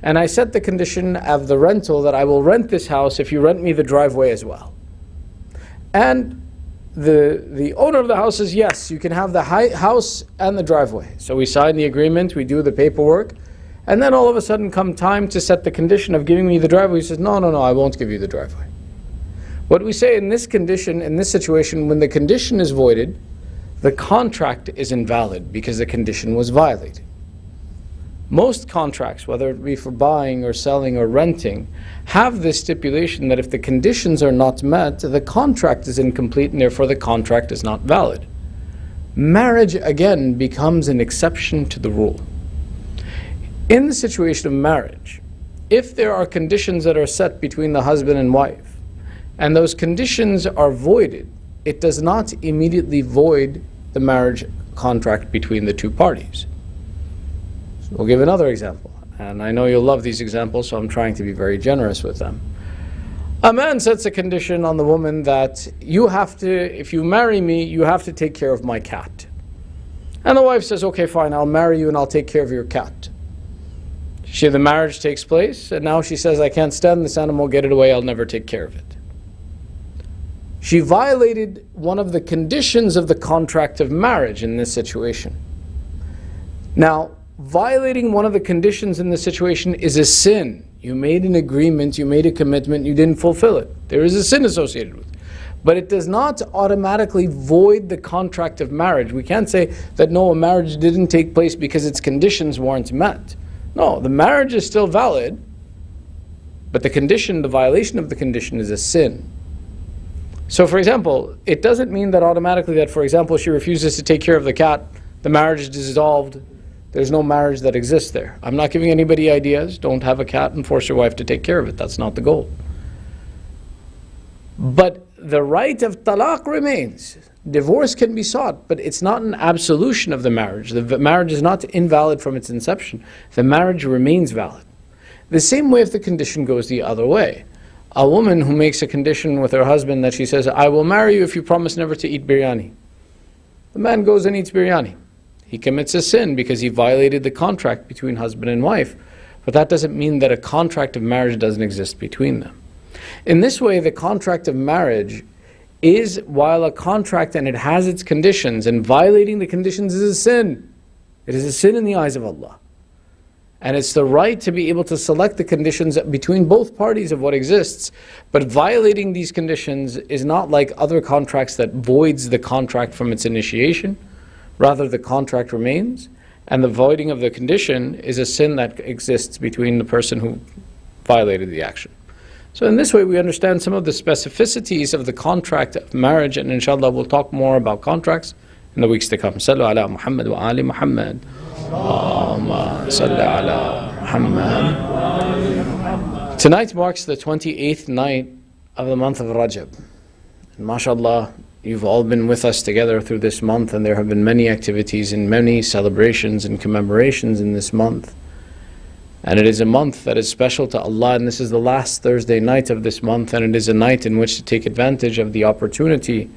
And I set the condition of the rental that I will rent this house if you rent me the driveway as well. And the owner of the house says, yes, you can have the house and the driveway. So we sign the agreement, we do the paperwork, and then all of a sudden come time to set the condition of giving me the driveway. He says, no, I won't give you the driveway. What we say in this condition, in this situation, when the condition is voided, the contract is invalid because the condition was violated. Most contracts, whether it be for buying or selling or renting, have this stipulation that if the conditions are not met, the contract is incomplete and therefore the contract is not valid. Marriage, again, becomes an exception to the rule. In the situation of marriage, if there are conditions that are set between the husband and wife, and those conditions are voided, it does not immediately void the marriage contract between the two parties. So we'll give another example. And I know you'll love these examples, so I'm trying to be very generous with them. A man sets a condition on the woman that you have to, if you marry me, you have to take care of my cat. And the wife says, okay, fine, I'll marry you and I'll take care of your cat. The marriage takes place, and now she says, I can't stand this animal, get it away, I'll never take care of it. She violated one of the conditions of the contract of marriage in this situation. Now, violating one of the conditions in this situation is a sin. You made an agreement, you made a commitment, you didn't fulfill it. There is a sin associated with it. But it does not automatically void the contract of marriage. We can't say that no, a marriage didn't take place because its conditions weren't met. No, the marriage is still valid, but the condition, the violation of the condition is a sin. So, for example, it doesn't mean that automatically that, for example, she refuses to take care of the cat, the marriage is dissolved, there's no marriage that exists there. I'm not giving anybody ideas. Don't have a cat and force your wife to take care of it. That's not the goal. But the right of talaq remains. Divorce can be sought, but it's not an absolution of the marriage. The marriage is not invalid from its inception. The marriage remains valid. The same way if the condition goes the other way. A woman who makes a condition with her husband that she says, I will marry you if you promise never to eat biryani. The man goes and eats biryani. He commits a sin because he violated the contract between husband and wife. But that doesn't mean that a contract of marriage doesn't exist between them. In this way, the contract of marriage is, while a contract and it has its conditions, and violating the conditions is a sin. It is a sin in the eyes of Allah. And it's the right to be able to select the conditions between both parties of what exists. But violating these conditions is not like other contracts that voids the contract from its initiation. Rather, the contract remains, and the voiding of the condition is a sin that exists between the person who violated the action. So in this way, we understand some of the specificities of the contract of marriage, and inshallah we'll talk more about contracts in the weeks to come. Sallu ala Muhammad wa ali Muhammad. Allahumma salli ala Muhammad. Tonight marks the 28th night of the month of Rajab. And mashallah, you've all been with us together through this month, and there have been many activities and many celebrations and commemorations in this month. And it is a month that is special to Allah, and this is the last Thursday night of this month, and it is a night in which to take advantage of the opportunity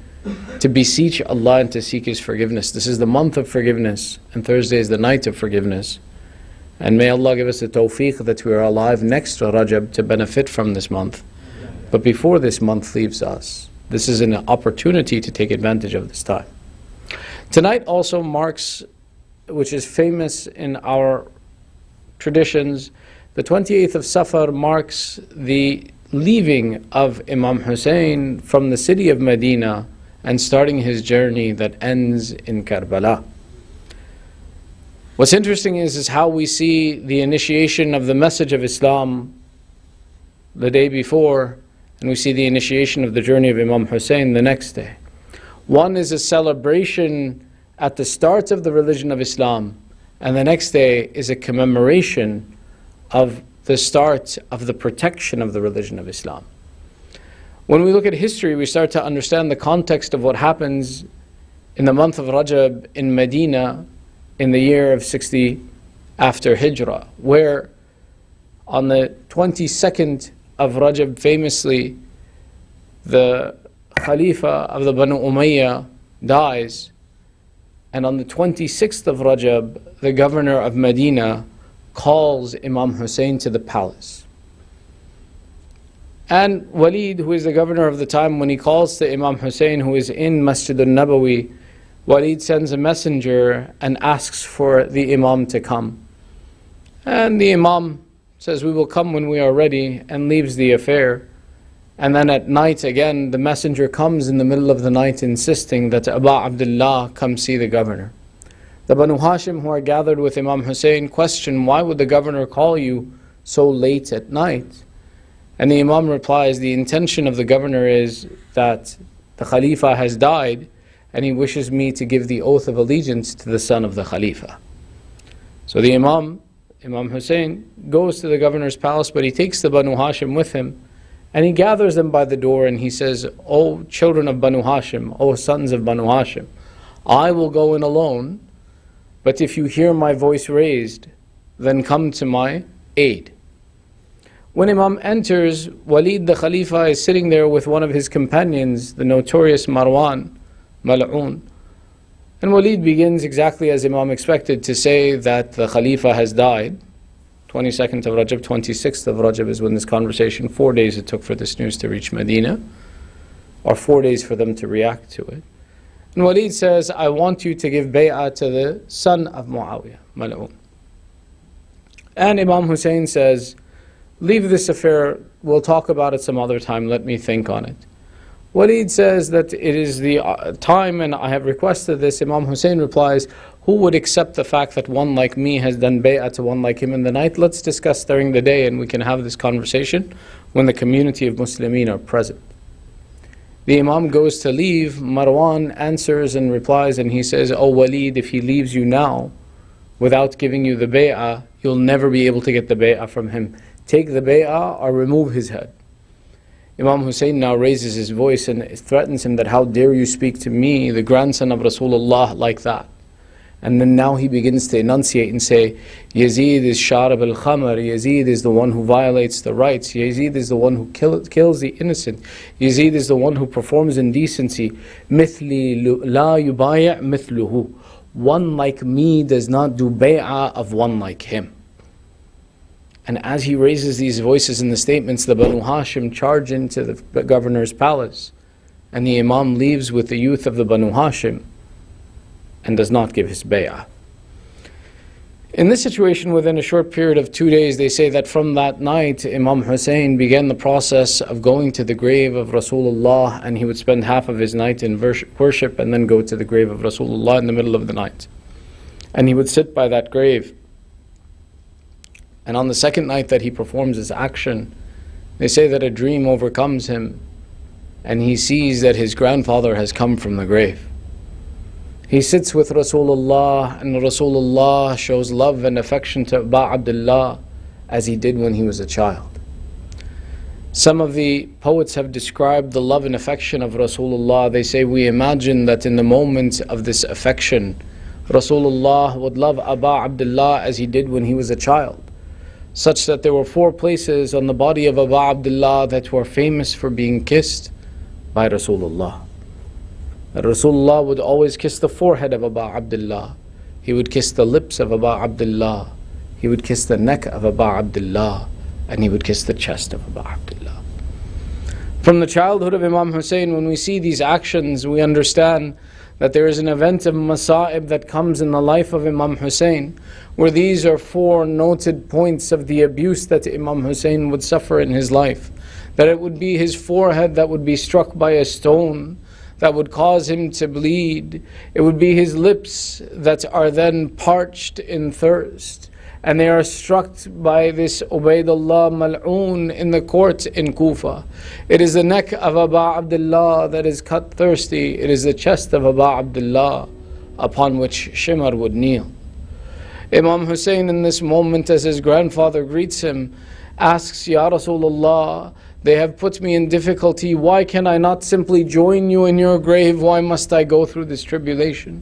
to beseech Allah and to seek His forgiveness. This is the month of forgiveness, and Thursday is the night of forgiveness. And may Allah give us the tawfiq that we are alive next to Rajab to benefit from this month. But before this month leaves us, this is an opportunity to take advantage of this time. Tonight also marks, which is famous in our traditions, the 28th of Safar marks the leaving of Imam Hussein from the city of Medina and starting his journey that ends in Karbala. What's interesting is how we see the initiation of the message of Islam the day before, and we see the initiation of the journey of Imam Hussein the next day. One is a celebration at the start of the religion of Islam, and the next day is a commemoration of the start of the protection of the religion of Islam. When we look at history, we start to understand the context of what happens in the month of Rajab in Medina in the year of 60 after Hijrah, where on the 22nd of Rajab, famously, the Khalifa of the Banu Umayyah dies, and on the 26th of Rajab, the governor of Medina calls Imam Hussein to the palace. And Walid, who is the governor of the time, when he calls to Imam Hussein, who is in Masjid al-Nabawi, Walid sends a messenger and asks for the Imam to come. And the Imam says, we will come when we are ready, and leaves the affair. And then at night again, the messenger comes in the middle of the night insisting that Abu Abdullah come see the governor. The Banu Hashim who are gathered with Imam Hussein question, why would the governor call you so late at night? And the Imam replies, the intention of the governor is that the Khalifa has died and he wishes me to give the oath of allegiance to the son of the Khalifa. So the Imam Hussein, goes to the governor's palace, but he takes the Banu Hashim with him, and he gathers them by the door and he says, O children of Banu Hashim, O sons of Banu Hashim, I will go in alone, but if you hear my voice raised, then come to my aid. When Imam enters, Walid the Khalifa is sitting there with one of his companions, the notorious Marwan, Mal'un. And Walid begins exactly as Imam expected, to say that the Khalifa has died. 22nd of Rajab, 26th of Rajab is when this conversation, 4 days it took for this news to reach Medina, or 4 days for them to react to it. And Walid says, I want you to give bay'ah to the son of Muawiyah, Mal'un. And Imam Hussein says, leave this affair, we'll talk about it some other time, let me think on it. Walid says that it is the time and I have requested this. Imam Hussein replies, who would accept the fact that one like me has done bay'ah to one like him in the night? Let's discuss during the day and we can have this conversation when the community of Muslimin are present. The Imam goes to leave. Marwan answers and replies and he says, oh Walid, if he leaves you now without giving you the bay'ah, you'll never be able to get the bay'ah from him. Take the bay'ah or remove his head. Imam Hussein now raises his voice and threatens him that, how dare you speak to me, the grandson of Rasulullah, like that. And then now he begins to enunciate and say, Yazid is Sharab al-Khamar, Yazid is the one who violates the rights, Yazid is the one who kills the innocent, Yazid is the one who performs indecency. Mithli la yubaya' mithluhu. One like me does not do bay'ah of one like him. And as he raises these voices in the statements, the Banu Hashim charge into the governor's palace. And the Imam leaves with the youth of the Banu Hashim and does not give his bay'ah. In this situation, within a short period of 2 days, they say that from that night, Imam Hussein began the process of going to the grave of Rasulullah, and he would spend half of his night in worship and then go to the grave of Rasulullah in the middle of the night. And he would sit by that grave. And on the second night that he performs this action, they say that a dream overcomes him, and he sees that his grandfather has come from the grave. He sits with Rasulullah, and Rasulullah shows love and affection to Aba Abdullah as he did when he was a child. Some of the poets have described the love and affection of Rasulullah. They say, we imagine that in the moment of this affection, Rasulullah would love Aba Abdullah as he did when he was a child, such that there were 4 places on the body of Aba Abdullah that were famous for being kissed by Rasulullah. Rasulullah would always kiss the forehead of Aba Abdullah. He would kiss the lips of Aba Abdullah. He would kiss the neck of Aba Abdullah. And he would kiss the chest of Aba Abdullah. From the childhood of Imam Hussein, when we see these actions, we understand that there is an event of masa'ib that comes in the life of Imam Hussein, where these are 4 noted points of the abuse that Imam Hussein would suffer in his life. That it would be his forehead that would be struck by a stone that would cause him to bleed. It would be his lips that are then parched in thirst, and they are struck by this Ubaydullah Mal'oon in the court in Kufa. It is the neck of Aba Abdullah that is cut thirsty. It is the chest of Aba Abdullah upon which Shimar would kneel. Imam Hussein in this moment, as his grandfather greets him, asks, Ya Rasulullah, they have put me in difficulty. Why can I not simply join you in your grave? Why must I go through this tribulation?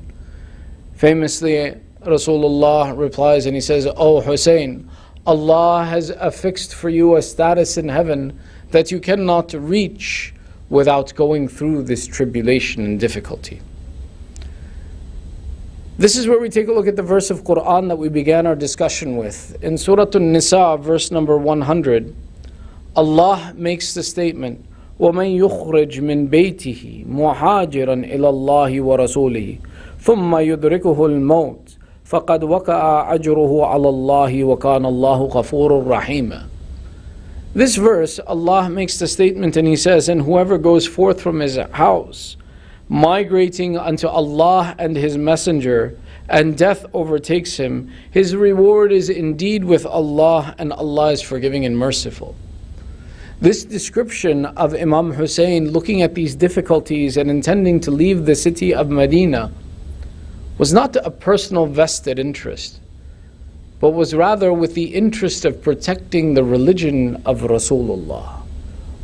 Famously, Rasulullah replies and he says, Oh Hussein, Allah has affixed for you a status in heaven that you cannot reach without going through this tribulation and difficulty. This is where we take a look at the verse of Quran that we began our discussion with. In Surah An-Nisa, verse number 100, Allah makes the statement, وَمَنْ يُخْرِجْ مِنْ بَيْتِهِ مُهَاجِرًا إِلَى اللَّهِ وَرَسُولِهِ ثُمَّ يُدْرِكُهُ الْمَوْتِ فَقَدْ وَقَعَ أَجْرُهُ عَلَى اللَّهِ وَكَانَ اللَّهُ غَفُورٌ رَحِيمًا. This verse, Allah makes the statement and He says, and whoever goes forth from his house, migrating unto Allah and His Messenger, and death overtakes him, his reward is indeed with Allah, and Allah is forgiving and merciful. This description of Imam Hussein looking at these difficulties and intending to leave the city of Medina was not a personal vested interest, but was rather with the interest of protecting the religion of Rasulullah,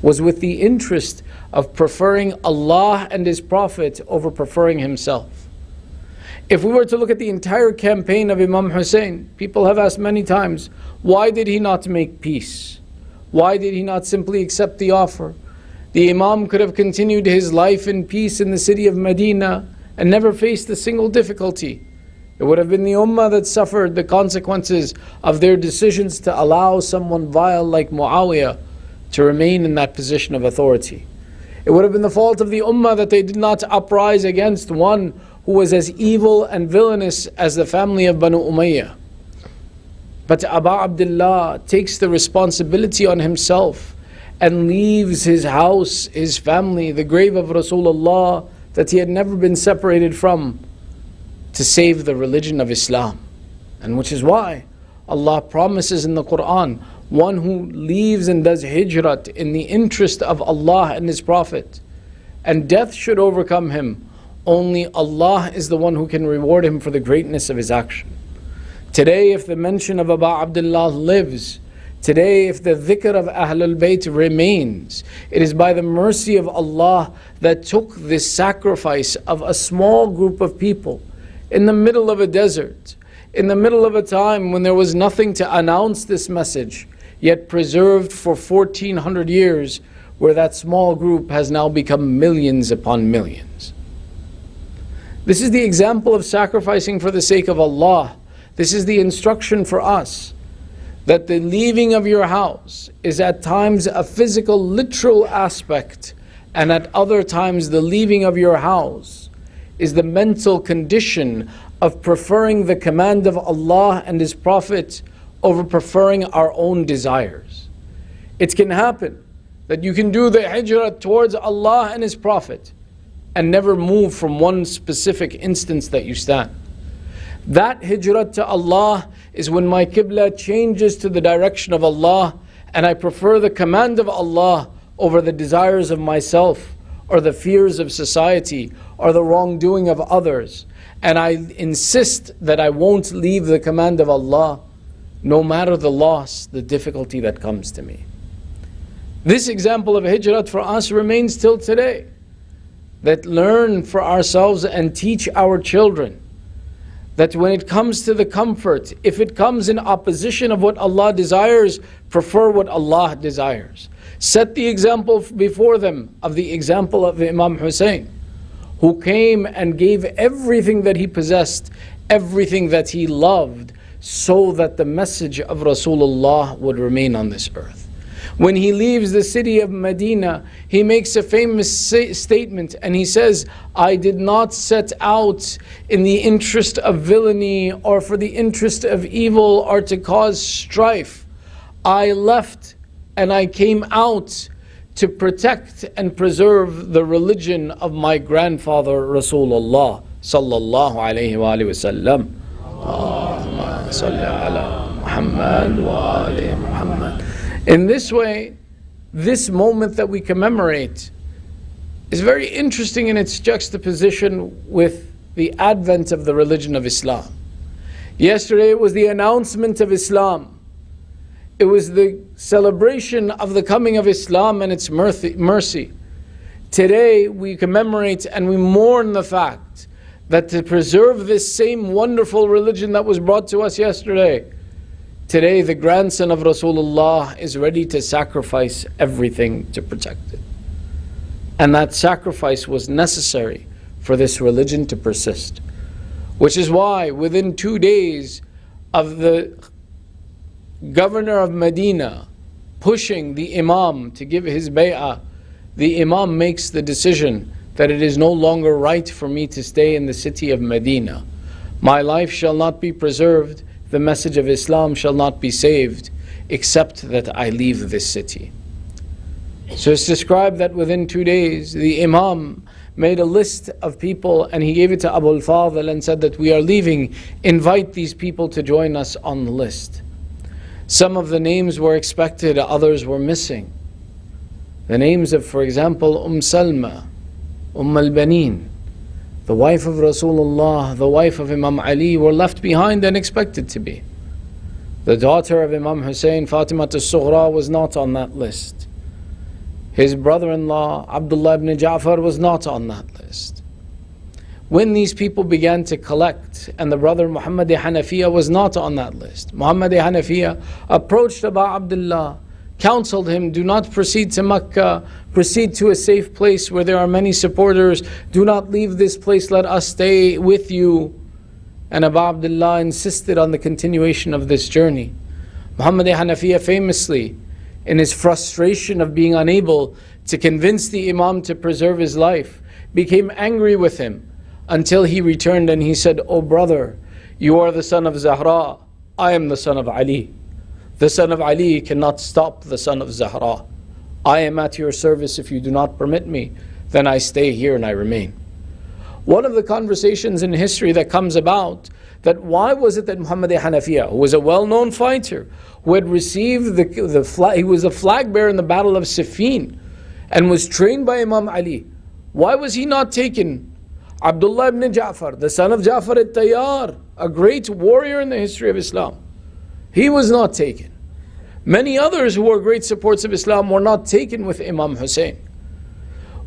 was with the interest of preferring Allah and His Prophet over preferring himself. If we were to look at the entire campaign of Imam Hussein, people have asked many times, why did he not make peace? Why did he not simply accept the offer? The Imam could have continued his life in peace in the city of Medina and never faced a single difficulty. It would have been the Ummah that suffered the consequences of their decisions to allow someone vile like Muawiyah to remain in that position of authority. It would have been the fault of the Ummah that they did not uprise against one who was as evil and villainous as the family of Banu Umayyah. But Aba Abdullah takes the responsibility on himself and leaves his house, his family, the grave of Rasulullah that he had never been separated from, to save the religion of Islam. And which is why Allah promises in the Quran, one who leaves and does hijrat in the interest of Allah and His Prophet, and death should overcome him, only Allah is the one who can reward him for the greatness of his action. Today, if the mention of Aba Abdullah lives, Today, if the dhikr of Ahlul Bayt remains, it is by the mercy of Allah that took this sacrifice of a small group of people in the middle of a desert, in the middle of a time when there was nothing to announce this message, yet preserved for 1400 years, where that small group has now become millions upon millions. This is the example of sacrificing for the sake of Allah. This is the instruction for us, that the leaving of your house is at times a physical, literal aspect, and at other times the leaving of your house is the mental condition of preferring the command of Allah and His Prophet over preferring our own desires. It can happen that you can do the hijrah towards Allah and His Prophet and never move from one specific instance that you stand. That hijrah to Allah is when my qibla changes to the direction of Allah and I prefer the command of Allah over the desires of myself or the fears of society or the wrongdoing of others. And I insist that I won't leave the command of Allah no matter the loss, the difficulty that comes to me. This example of hijrat for us remains till today. That learn for ourselves and teach our children that when it comes to the comfort, if it comes in opposition of what Allah desires, prefer what Allah desires. Set the example before them of the example of Imam Hussein, who came and gave everything that he possessed, everything that he loved, so that the message of Rasulullah would remain on this earth. When he leaves the city of Medina, he makes a famous statement and he says, I did not set out in the interest of villainy or for the interest of evil or to cause strife. I left and I came out to protect and preserve the religion of my grandfather Rasulullah sallallahu alayhi wa sallam. Allahumma salli ala Muhammad wa ali Muhammad. In this way, this moment that we commemorate is very interesting in its juxtaposition with the advent of the religion of Islam. Yesterday it was the announcement of Islam. It was the celebration of the coming of Islam and its mercy. Today we commemorate and we mourn the fact that to preserve this same wonderful religion that was brought to us yesterday, today the grandson of Rasulullah is ready to sacrifice everything to protect it. And that sacrifice was necessary for this religion to persist. Which is why within 2 days of the governor of Medina pushing the Imam to give his bay'ah, the Imam makes the decision that it is no longer right for me to stay in the city of Medina. My life shall not be preserved, the message of Islam shall not be saved, except that I leave this city. So it's described that within 2 days, the Imam made a list of people and he gave it to Abu al-Fadl and said that we are leaving, invite these people to join us on the list. Some of the names were expected, others were missing. The names of, for example, Salma, al-Banin, the wife of Rasulullah, the wife of Imam Ali, were left behind and expected to be. The daughter of Imam Hussein, Fatima al-Sughra, was not on that list. His brother-in-law, Abdullah ibn Ja'far, was not on that list. When these people began to collect, and the brother Muhammad Hanafiya was not on that list, Muhammad Hanafiya approached Abu Abdullah, counseled him, do not proceed to Mecca, proceed to a safe place where there are many supporters, do not leave this place, let us stay with you. And Abu Abdullah insisted on the continuation of this journey. Muhammad Hanafiya famously, in his frustration of being unable to convince the Imam to preserve his life, became angry with him until he returned and he said, "Oh brother, you are the son of Zahra, I am the son of Ali. The son of Ali cannot stop the son of Zahra. I am at your service. If you do not permit me, then I stay here and I remain." One of the conversations in history that comes about, that why was it that Muhammad Hanafiya, who was a well-known fighter, who had received the flag, he was a flag bearer in the battle of Siffin and was trained by Imam Ali, why was he not taken? Abdullah ibn Ja'far, the son of Ja'far al-Tayyar, a great warrior in the history of Islam, he was not taken. Many others who were great supports of Islam were not taken with Imam Hussein.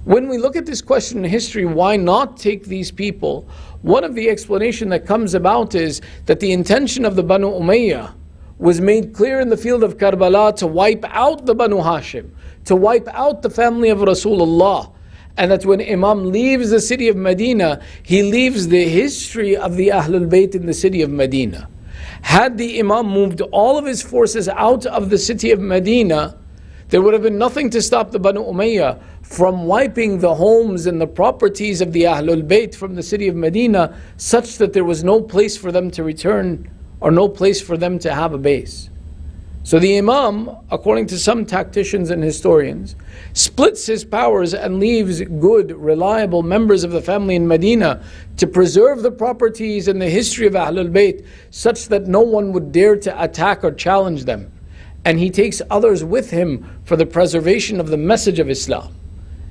When we look at this question in history, why not take these people? One of the explanation that comes about is that the intention of the Banu Umayyah was made clear in the field of Karbala to wipe out the Banu Hashim, to wipe out the family of Rasulullah. And that when Imam leaves the city of Medina, he leaves the history of the Ahlul Bayt in the city of Medina. Had the Imam moved all of his forces out of the city of Medina, there would have been nothing to stop the Banu Umayyah from wiping the homes and the properties of the Ahlul Bayt from the city of Medina, such that there was no place for them to return or no place for them to have a base. So the Imam, according to some tacticians and historians, splits his powers and leaves good, reliable members of the family in Medina to preserve the properties and the history of Ahlul Bayt such that no one would dare to attack or challenge them. And he takes others with him for the preservation of the message of Islam.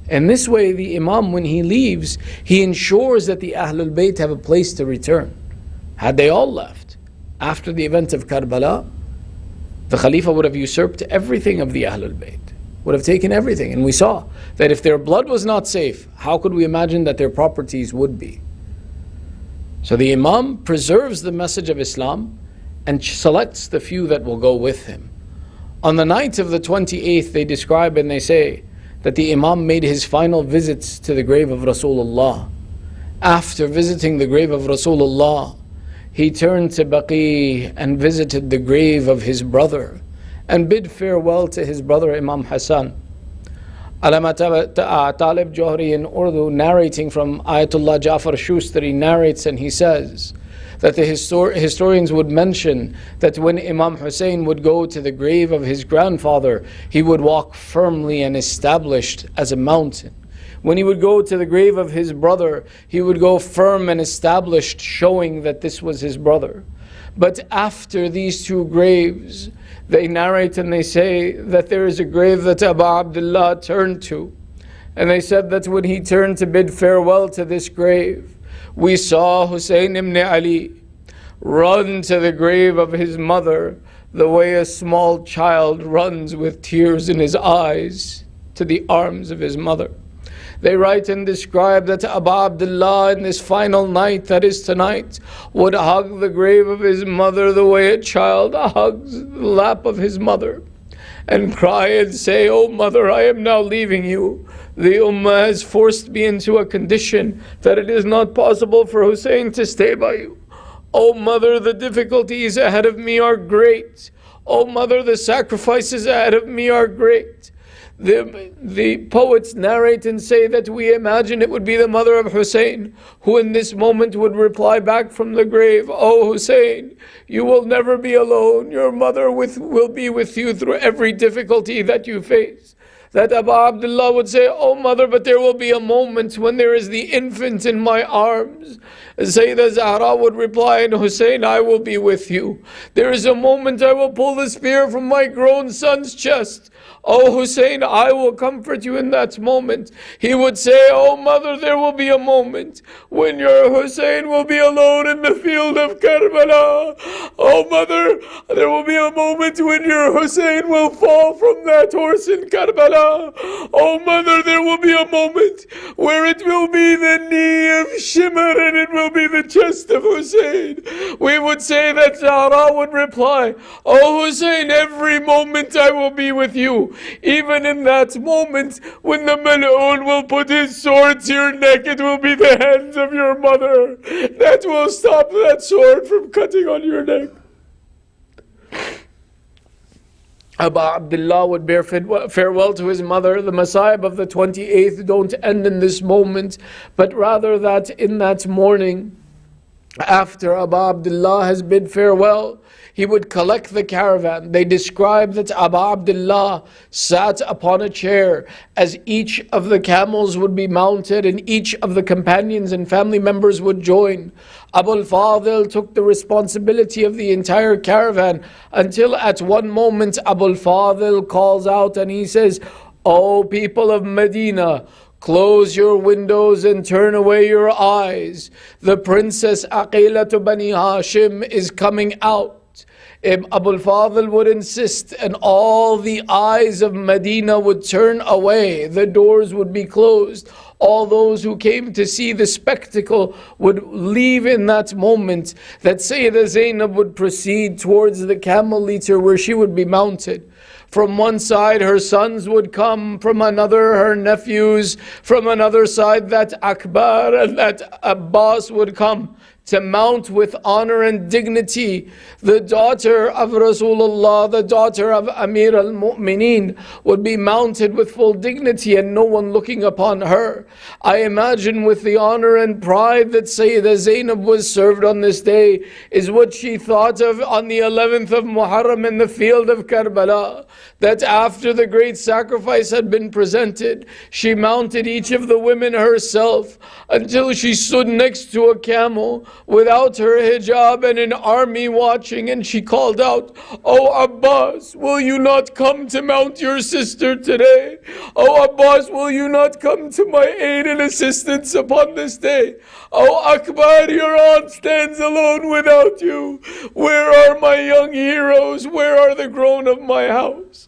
And this way the Imam, when he leaves, he ensures that the Ahlul Bayt have a place to return. Had they all left after the event of Karbala, the Khalifa would have usurped everything of the Ahlul Bayt, would have taken everything. And we saw that if their blood was not safe, how could we imagine that their properties would be? So the Imam preserves the message of Islam and selects the few that will go with him. On the night of the 28th, they describe and they say that the Imam made his final visits to the grave of Rasulullah. After visiting the grave of Rasulullah, he turned to Baqi and visited the grave of his brother and bid farewell to his brother Imam Hassan. Allama Talib Johri in Urdu, narrating from Ayatollah Jafar Shustari, narrates and he says that the historians would mention that when Imam Hussein would go to the grave of his grandfather, he would walk firmly and established as a mountain. When he would go to the grave of his brother, he would go firm and established, showing that this was his brother. But after these two graves, they narrate and they say that there is a grave that Abu Abdullah turned to. And they said that when he turned to bid farewell to this grave, we saw Hussein ibn Ali run to the grave of his mother the way a small child runs with tears in his eyes to the arms of his mother. They write and describe that Abu Abdullah in this final night, that is tonight, would hug the grave of his mother the way a child hugs the lap of his mother and cry and say, "Oh mother, I am now leaving you. The Ummah has forced me into a condition that it is not possible for Hussein to stay by you. Oh mother, the difficulties ahead of me are great. Oh mother, the sacrifices ahead of me are great." The poets narrate and say that we imagine it would be the mother of Hussein who in this moment would reply back from the grave, "Oh Hussein, you will never be alone. Your mother will be with you through every difficulty that you face." That Abu Abdullah would say, "Oh mother, but there will be a moment when there is the infant in my arms." Sayyidah Zahra would reply, "And Hussein, I will be with you. There is a moment I will pull the spear from my grown son's chest. Oh Hussein, I will comfort you in that moment." He would say, "Oh mother, there will be a moment when your Hussein will be alone in the field of Karbala. Oh mother, there will be a moment when your Hussein will fall from that horse in Karbala. Oh mother, there will be a moment where it will be the knee of Shimr and it will be the chest of Hussein." We would say that Zahra would reply, "Oh Hussein, every moment I will be with you. Even in that moment when the Mal'un will put his sword to your neck, it will be the hands of your mother that will stop that sword from cutting on your neck." Abu Abdullah would bear farewell to his mother. The Masa'ib of the 28th don't end in this moment, but rather that in that morning, after Abu Abdullah has bid farewell, he would collect the caravan. They describe that Abu Abdullah sat upon a chair as each of the camels would be mounted and each of the companions and family members would join. Abu al-Fadil took the responsibility of the entire caravan until at one moment Abu al-Fadil calls out and he says, "O people of Medina, close your windows and turn away your eyes. The princess Aqilatu Bani Hashim is coming out." Abul Fadl would insist, and all the eyes of Medina would turn away. The doors would be closed. All those who came to see the spectacle would leave in that moment. That Sayyidah Zainab would proceed towards the camel litter where she would be mounted. From one side her sons would come, from another her nephews, from another side that Akbar and that Abbas would come to mount with honor and dignity. The daughter of Rasulullah, the daughter of Amir al-Mu'mineen, would be mounted with full dignity and no one looking upon her. I imagine with the honor and pride that Sayyidah Zainab was served on this day is what she thought of on the 11th of Muharram in the field of Karbala. That after the great sacrifice had been presented, she mounted each of the women herself until she stood next to a camel without her hijab and an army watching, and she called out, "Oh Abbas, will you not come to mount your sister today? Oh Abbas, will you not come to my aid and assistance upon this day? Oh Akbar, your aunt stands alone without you. Where are my young heroes? Where are the grown of my house?"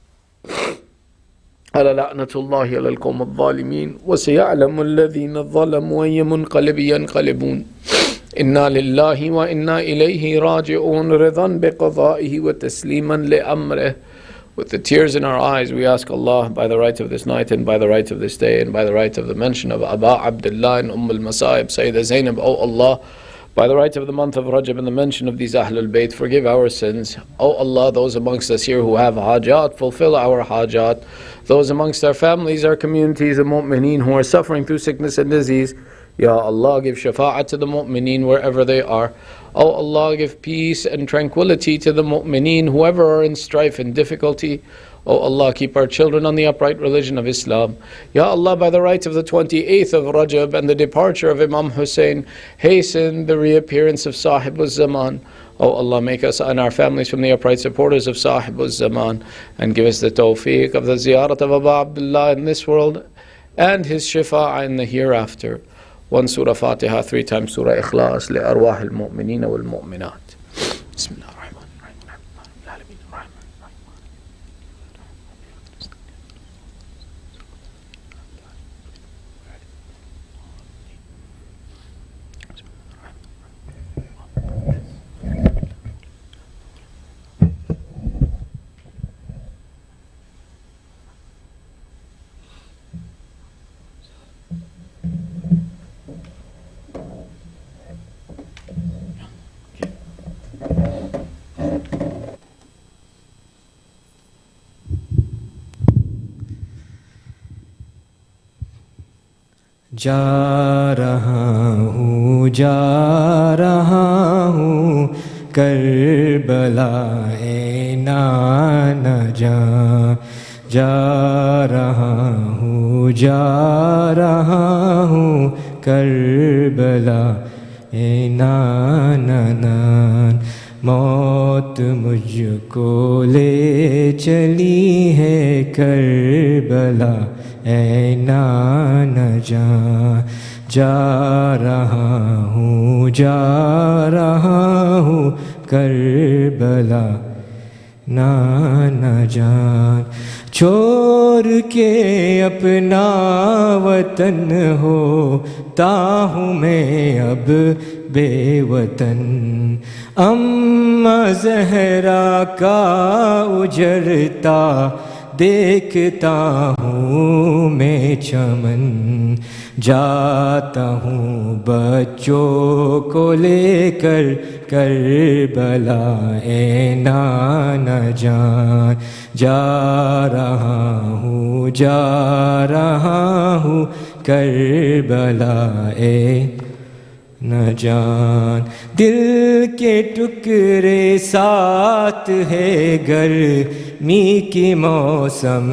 على لعنة الله على القوم الظالمين وسيعلم الذين ظلموا أي منقلب ينقلبون إنا لله وإنا إليه راجعون رضا بقضائه وتسليما لأمره. With the tears in our eyes, we ask Allah, by the right of this night and by the right of this day and by the right of the mention of Aba Abdullah and al-Masa'ib, Sayyidah Zainab, O Allah, by the right of the month of Rajab and the mention of these Ahlul Bayt, forgive our sins. O Allah, those amongst us here who have hajat, fulfill our hajat. Those amongst our families, our communities, the mu'mineen who are suffering through sickness and disease, Ya Allah, give shafa'at to the mu'mineen wherever they are. O Allah, give peace and tranquility to the mu'mineen, whoever are in strife and difficulty. O Allah, keep our children on the upright religion of Islam. Ya Allah, by the right of the 28th of Rajab and the departure of Imam Hussein, hasten the reappearance of Sahib al-Zaman. O Allah, make us and our families from the upright supporters of Sahib al-Zaman, and give us the tawfiq of the ziyarat of Abu Abdullah in this world and his shifa'ah in the hereafter. One Surah Fatiha, 3 times Surah Ikhlas, لأرواح المؤمنين والمؤمنات. بسم الله. जा रहा हूँ Karbala ए नाना जा रहा हूँ Karbala ए नाना मौत मुझको ले चली है करबला ऐ नाना जा रहा हूँ करबला नाना जान छोड़ के अपना वतन होता हूँ मैं अब बेवतन अम्मा ज़हरा का उजड़ता देखता हूँ मैं चमन जाता हूँ बच्चों को लेकर करबला ए नाना जान जा रहा हूँ करबला ए न जान दिल के टुकड़े साथ है गर्मी की मौसम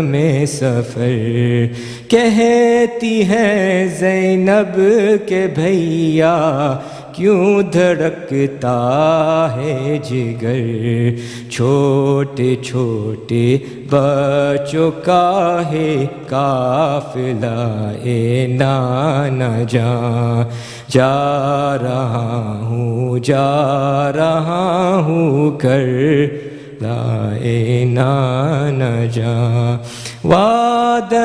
में सफ़र कहती है ज़ैनब के भैया क्यों धड़कता है जिगर छोटे छोटे बच्चों का है काफ़िला ए नाना جا رہا ہوں کربلائے نانا جان وعدہ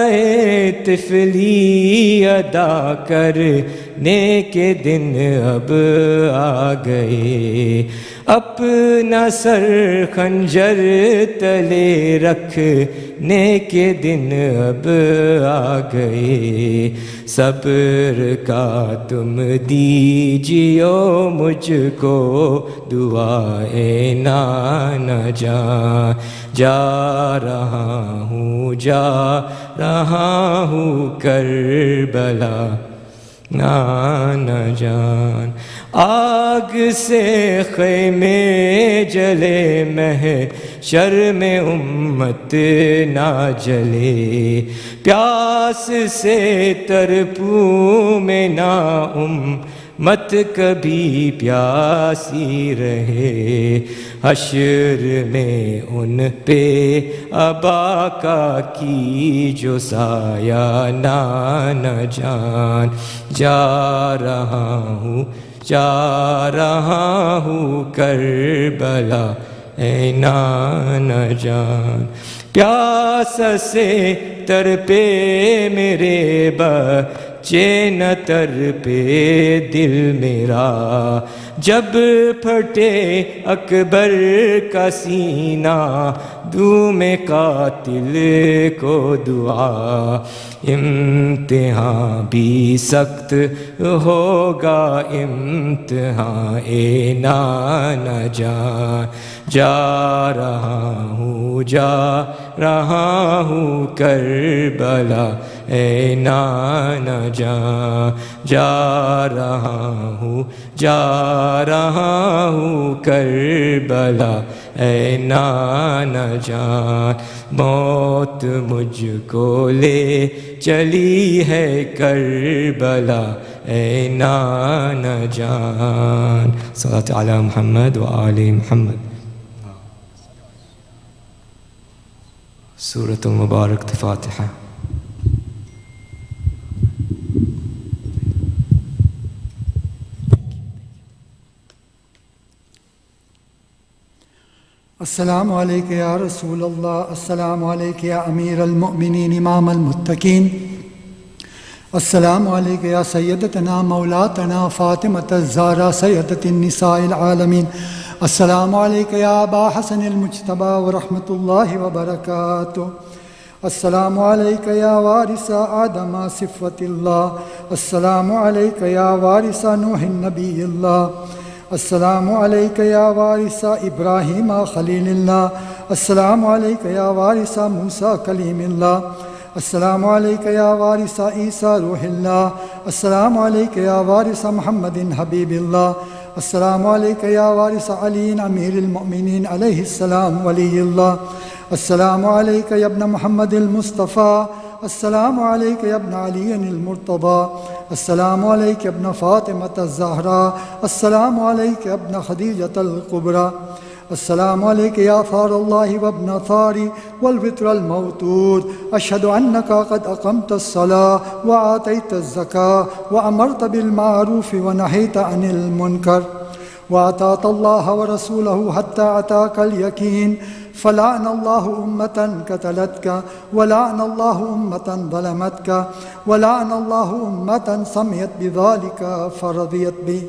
طفلی ادا کرنے کے دن اب آ گئے اپنا سر خنجر تلے رکھنے کے دن اب آ گئے صبر کا تم دیجیو مجھ کو دعائے نانا جان جا رہا ہوں کربلا نانا جان آگ سے خیمے جلے محشر میں امت نہ جلے پیاس سے ترپو میں نہ امت کبھی پیاسی رہے حشر میں ان پہ ابا کا کی جو سایہ نانا جان جا رہا ہوں کربلا اے نانا جان پیاس سے تڑپے میرے بچے نہ تڑپے دل میرا جب پھٹے اکبر کا سینہ دوں میں قاتل کو دعا امتحان بھی سخت ہوگا امتحان اے نانا جان جا رہا ہوں کربلا اے نانا جان جا رہا ہوں کربلا اے نانا جان موت مجھ کو لے چلی ہے کربلا اے نانا جان صلوات علی محمد و آل محمد سورۃ المبارک فاتحہ السلام علیکہ یا رسول اللہ السلام علیکہ یا امیر المؤمنین امام المتقین السلام علیکہ یا سیدتنا مولاتنا فاطمۃ الزہرا سیدۃ النساء العالمین السلام علیکہ یا ابا حسن المجتبی ورحمۃ اللہ وبرکاتہ السلام علیکہ یا وارث آدم صفوت اللہ السلام علیکہ یا وارث نوح نبی اللہ السلام علیکہ یا وارث ابراہیم خلیل اللہ السلام علیکہ یا وارث موسیٰ کلیم اللہ السلام علیکہ یا وارث عیسیٰ روح اللہ السلام علیکہ یا وارث محمد حبیب اللہ السلام علیکہ یا وارث علی امیر المؤمنین علیہ السلام ولی اللہ السلام علیکہ یا ابن محمد المصطفیٰ السلام علیکہ یا ابن علی المرتضی السلام علیکہ ابن فاطمۃ الزہرا السلام علیکہ ابن خدیجۃ الکبریٰ السلام علیکہ یا ثار اللہ وابن ثاری والوتر الموتور اشہد انک قد اقمت الصلاة وآتیت الزکاة وامرت بالمعروف ونہیت عن المنکر وأطعت الله ورسوله حتى أتاك اليقين فلعن الله أمة قتلتك ولعن الله أمة ظلمتك ولعن الله أمة سمعت بذلك فرضيت به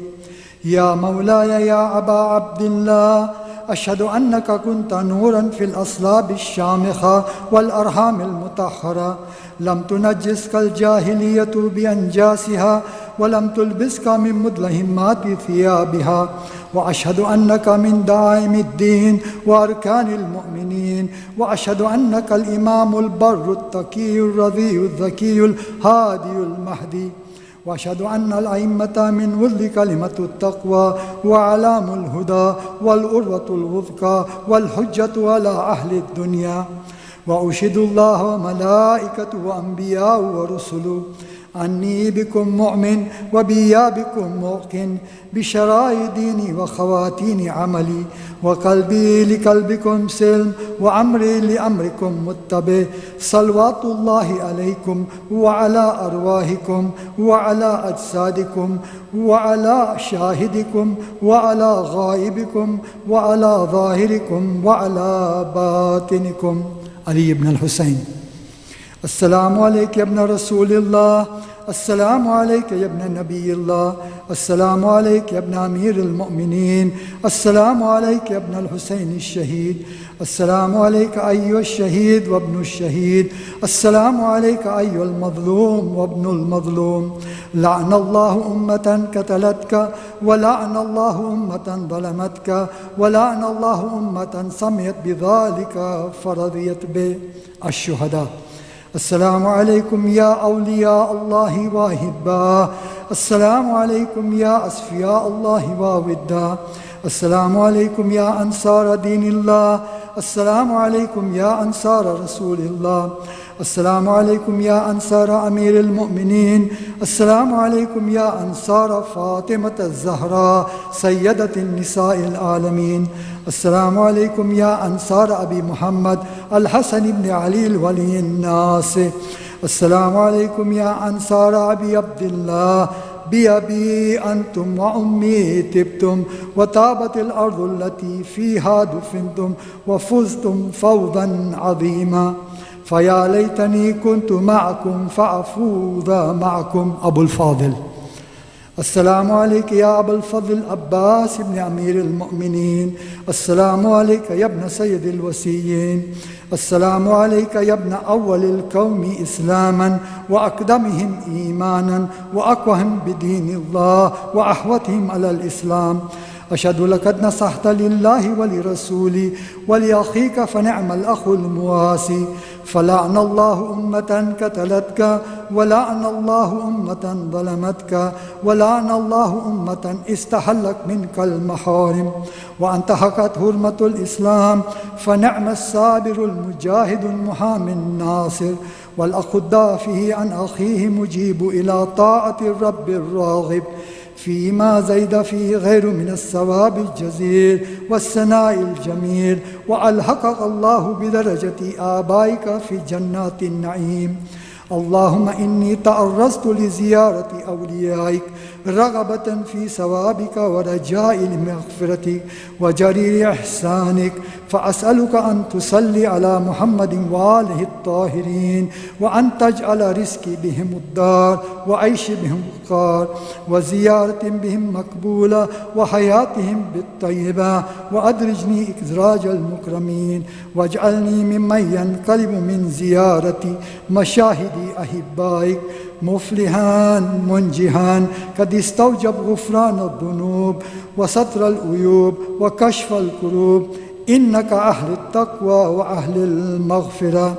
يا مولاي يا أبا عبد الله أشهد أنك كنت نورا في الأصلاب الشامخة والأرحام المطهرة لم تنجسك الجاهلية بأنجاسها ولم تلبسك من مدلهمات ثيابها وأشهد أنك من دعائم الدين وأركان المؤمنين وأشهد أنك الإمام البر التقي الرضي الذكي الهادي المهدي وأشهد أن الأئمة من ولد كلمة التقوى وأعلام الهدى والأروة الوثقى والحجة على أهل الدنيا وأشهد الله وملائكته وأنبياءه ورسله أني بكم مؤمن وبيا بكم موقن بشراء ديني وخواتين عملي وقلبي لقلبكم سلم وأمري لأمركم متبع صلوات الله عليكم وعلى أرواحكم وعلى أجسادكم وعلى شاهدكم وعلى غائبكم وعلى ظاهركم وعلى باطنكم. علي بن الحسين. السلام عليك يا ابن رسول الله، السلام عليك يا ابن نبي الله، السلام عليك يا ابن أمير المؤمنين، السلام عليك يا ابن الحسين الشهيد، السلام عليك أيها الشهيد وابن الشهيد، السلام عليك أيها المظلوم وابن المظلوم. لعن الله أمة قتلتك، ولعن الله أمة ظلمتك، ولعن الله أمة سمعت بذلك فرضيت به. الشهداء. السلام عليكم يا أولياء الله وأحباء، السلام عليكم يا أصفياء الله ووداء، السلام عليكم يا أنصار دين الله، السلام عليكم يا أنصار رسول الله، السلام عليكم يا أنصار أمير المؤمنين، السلام عليكم يا أنصار فاطمة الزهراء سيدة النساء العالمين، السلام عليكم يا أنصار أبي محمد الحسن بن علي الولي الناصر، السلام عليكم يا أنصار أبي عبد الله بأبي أنتم وأمي تبتم وطابت الأرض التي فيها دفنتم وفزتم فوزا عظيما. فيا ليتني كنت معكم فأفوز معكم. أبو الفاضل. السلام عليك يا أبا الفضل عباس بن أمير المؤمنين، السلام عليك يا ابن سيد الوسيين، السلام عليك يا ابن أول القوم إسلاما وأقدمهم إيمانا وأقوهم بدين الله وأحوتهم على الإسلام. أشهد لقد نصحت لله ولرسولي ولأخيك فنعم الأخ المواسي. فلعن الله أمة قتلتك، ولعن الله أمة ظلمتك، ولعن الله أمة استحلت منك المحارم وانتهكت حرمة الإسلام. فنعم الصابر المجاهد المحامي الناصر والأخ الدافع عن أخيه مجيب إلى طاعة الرب الراغب فيما زيد فيه غير من الثواب الجزيل والثناء الجميل، وألحقك الله بدرجة آبائك في جنات النعيم. اللهم إني تعرضت لزيارة أوليائك رغبة في ثوابك ورجاء لمغفرتك وجرير إحسانك، فأسألك أن تصلي على محمد وآله الطاهرين، وأن تجعل رزقي بهم الدار وعيش بهم القار، وزيارة بهم مقبولة، وحياتهم بالطيبة، وأدرجني إدراج المكرمين، واجعلني ممن ينقلب من زيارة مشاهد أحبائك مفلحا منجحا قد استوجب غفران الذنوب وستر العيوب وكشف الكروب، إنك أهل التقوى وأهل المغفرة.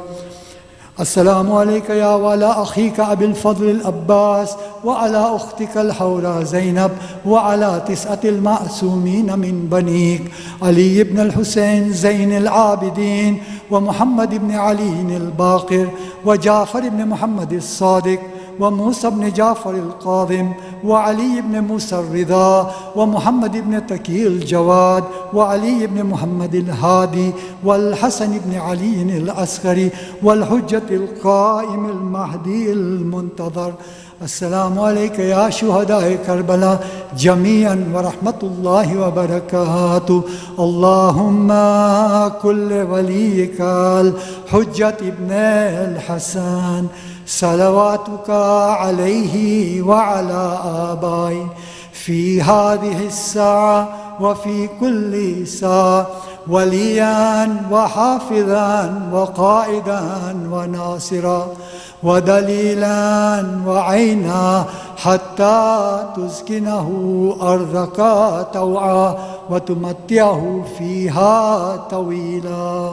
السلام عليك يا وعلى أخيك أبي الفضل العباس، وعلى أختك الحوراء زينب، وعلى 9 المعصومين من بنيك علي بن الحسين زين العابدين، ومحمد بن علي الباقر، وجعفر بن محمد الصادق، وموسى بن جعفر القاظم، وعلي بن موسى الرضا، ومحمد بن تكي الجواد، وعلي بن محمد الهادي، والحسن بن علي العسكري، والحجة القائم المهدي المنتظر. السلام عليك يا شهداء كربلاء جميعا ورحمة الله وبركاته. اللهم كل وليك الحجة ابن الحسن صلواتك عليه وعلى آبائه في هذه الساعة وفي كل ساعة وليا وحافظا وقائدا وناصرا ودليلا وعينا حتى تسكنه أرضك طوعا وتمتعه فيها طويلا.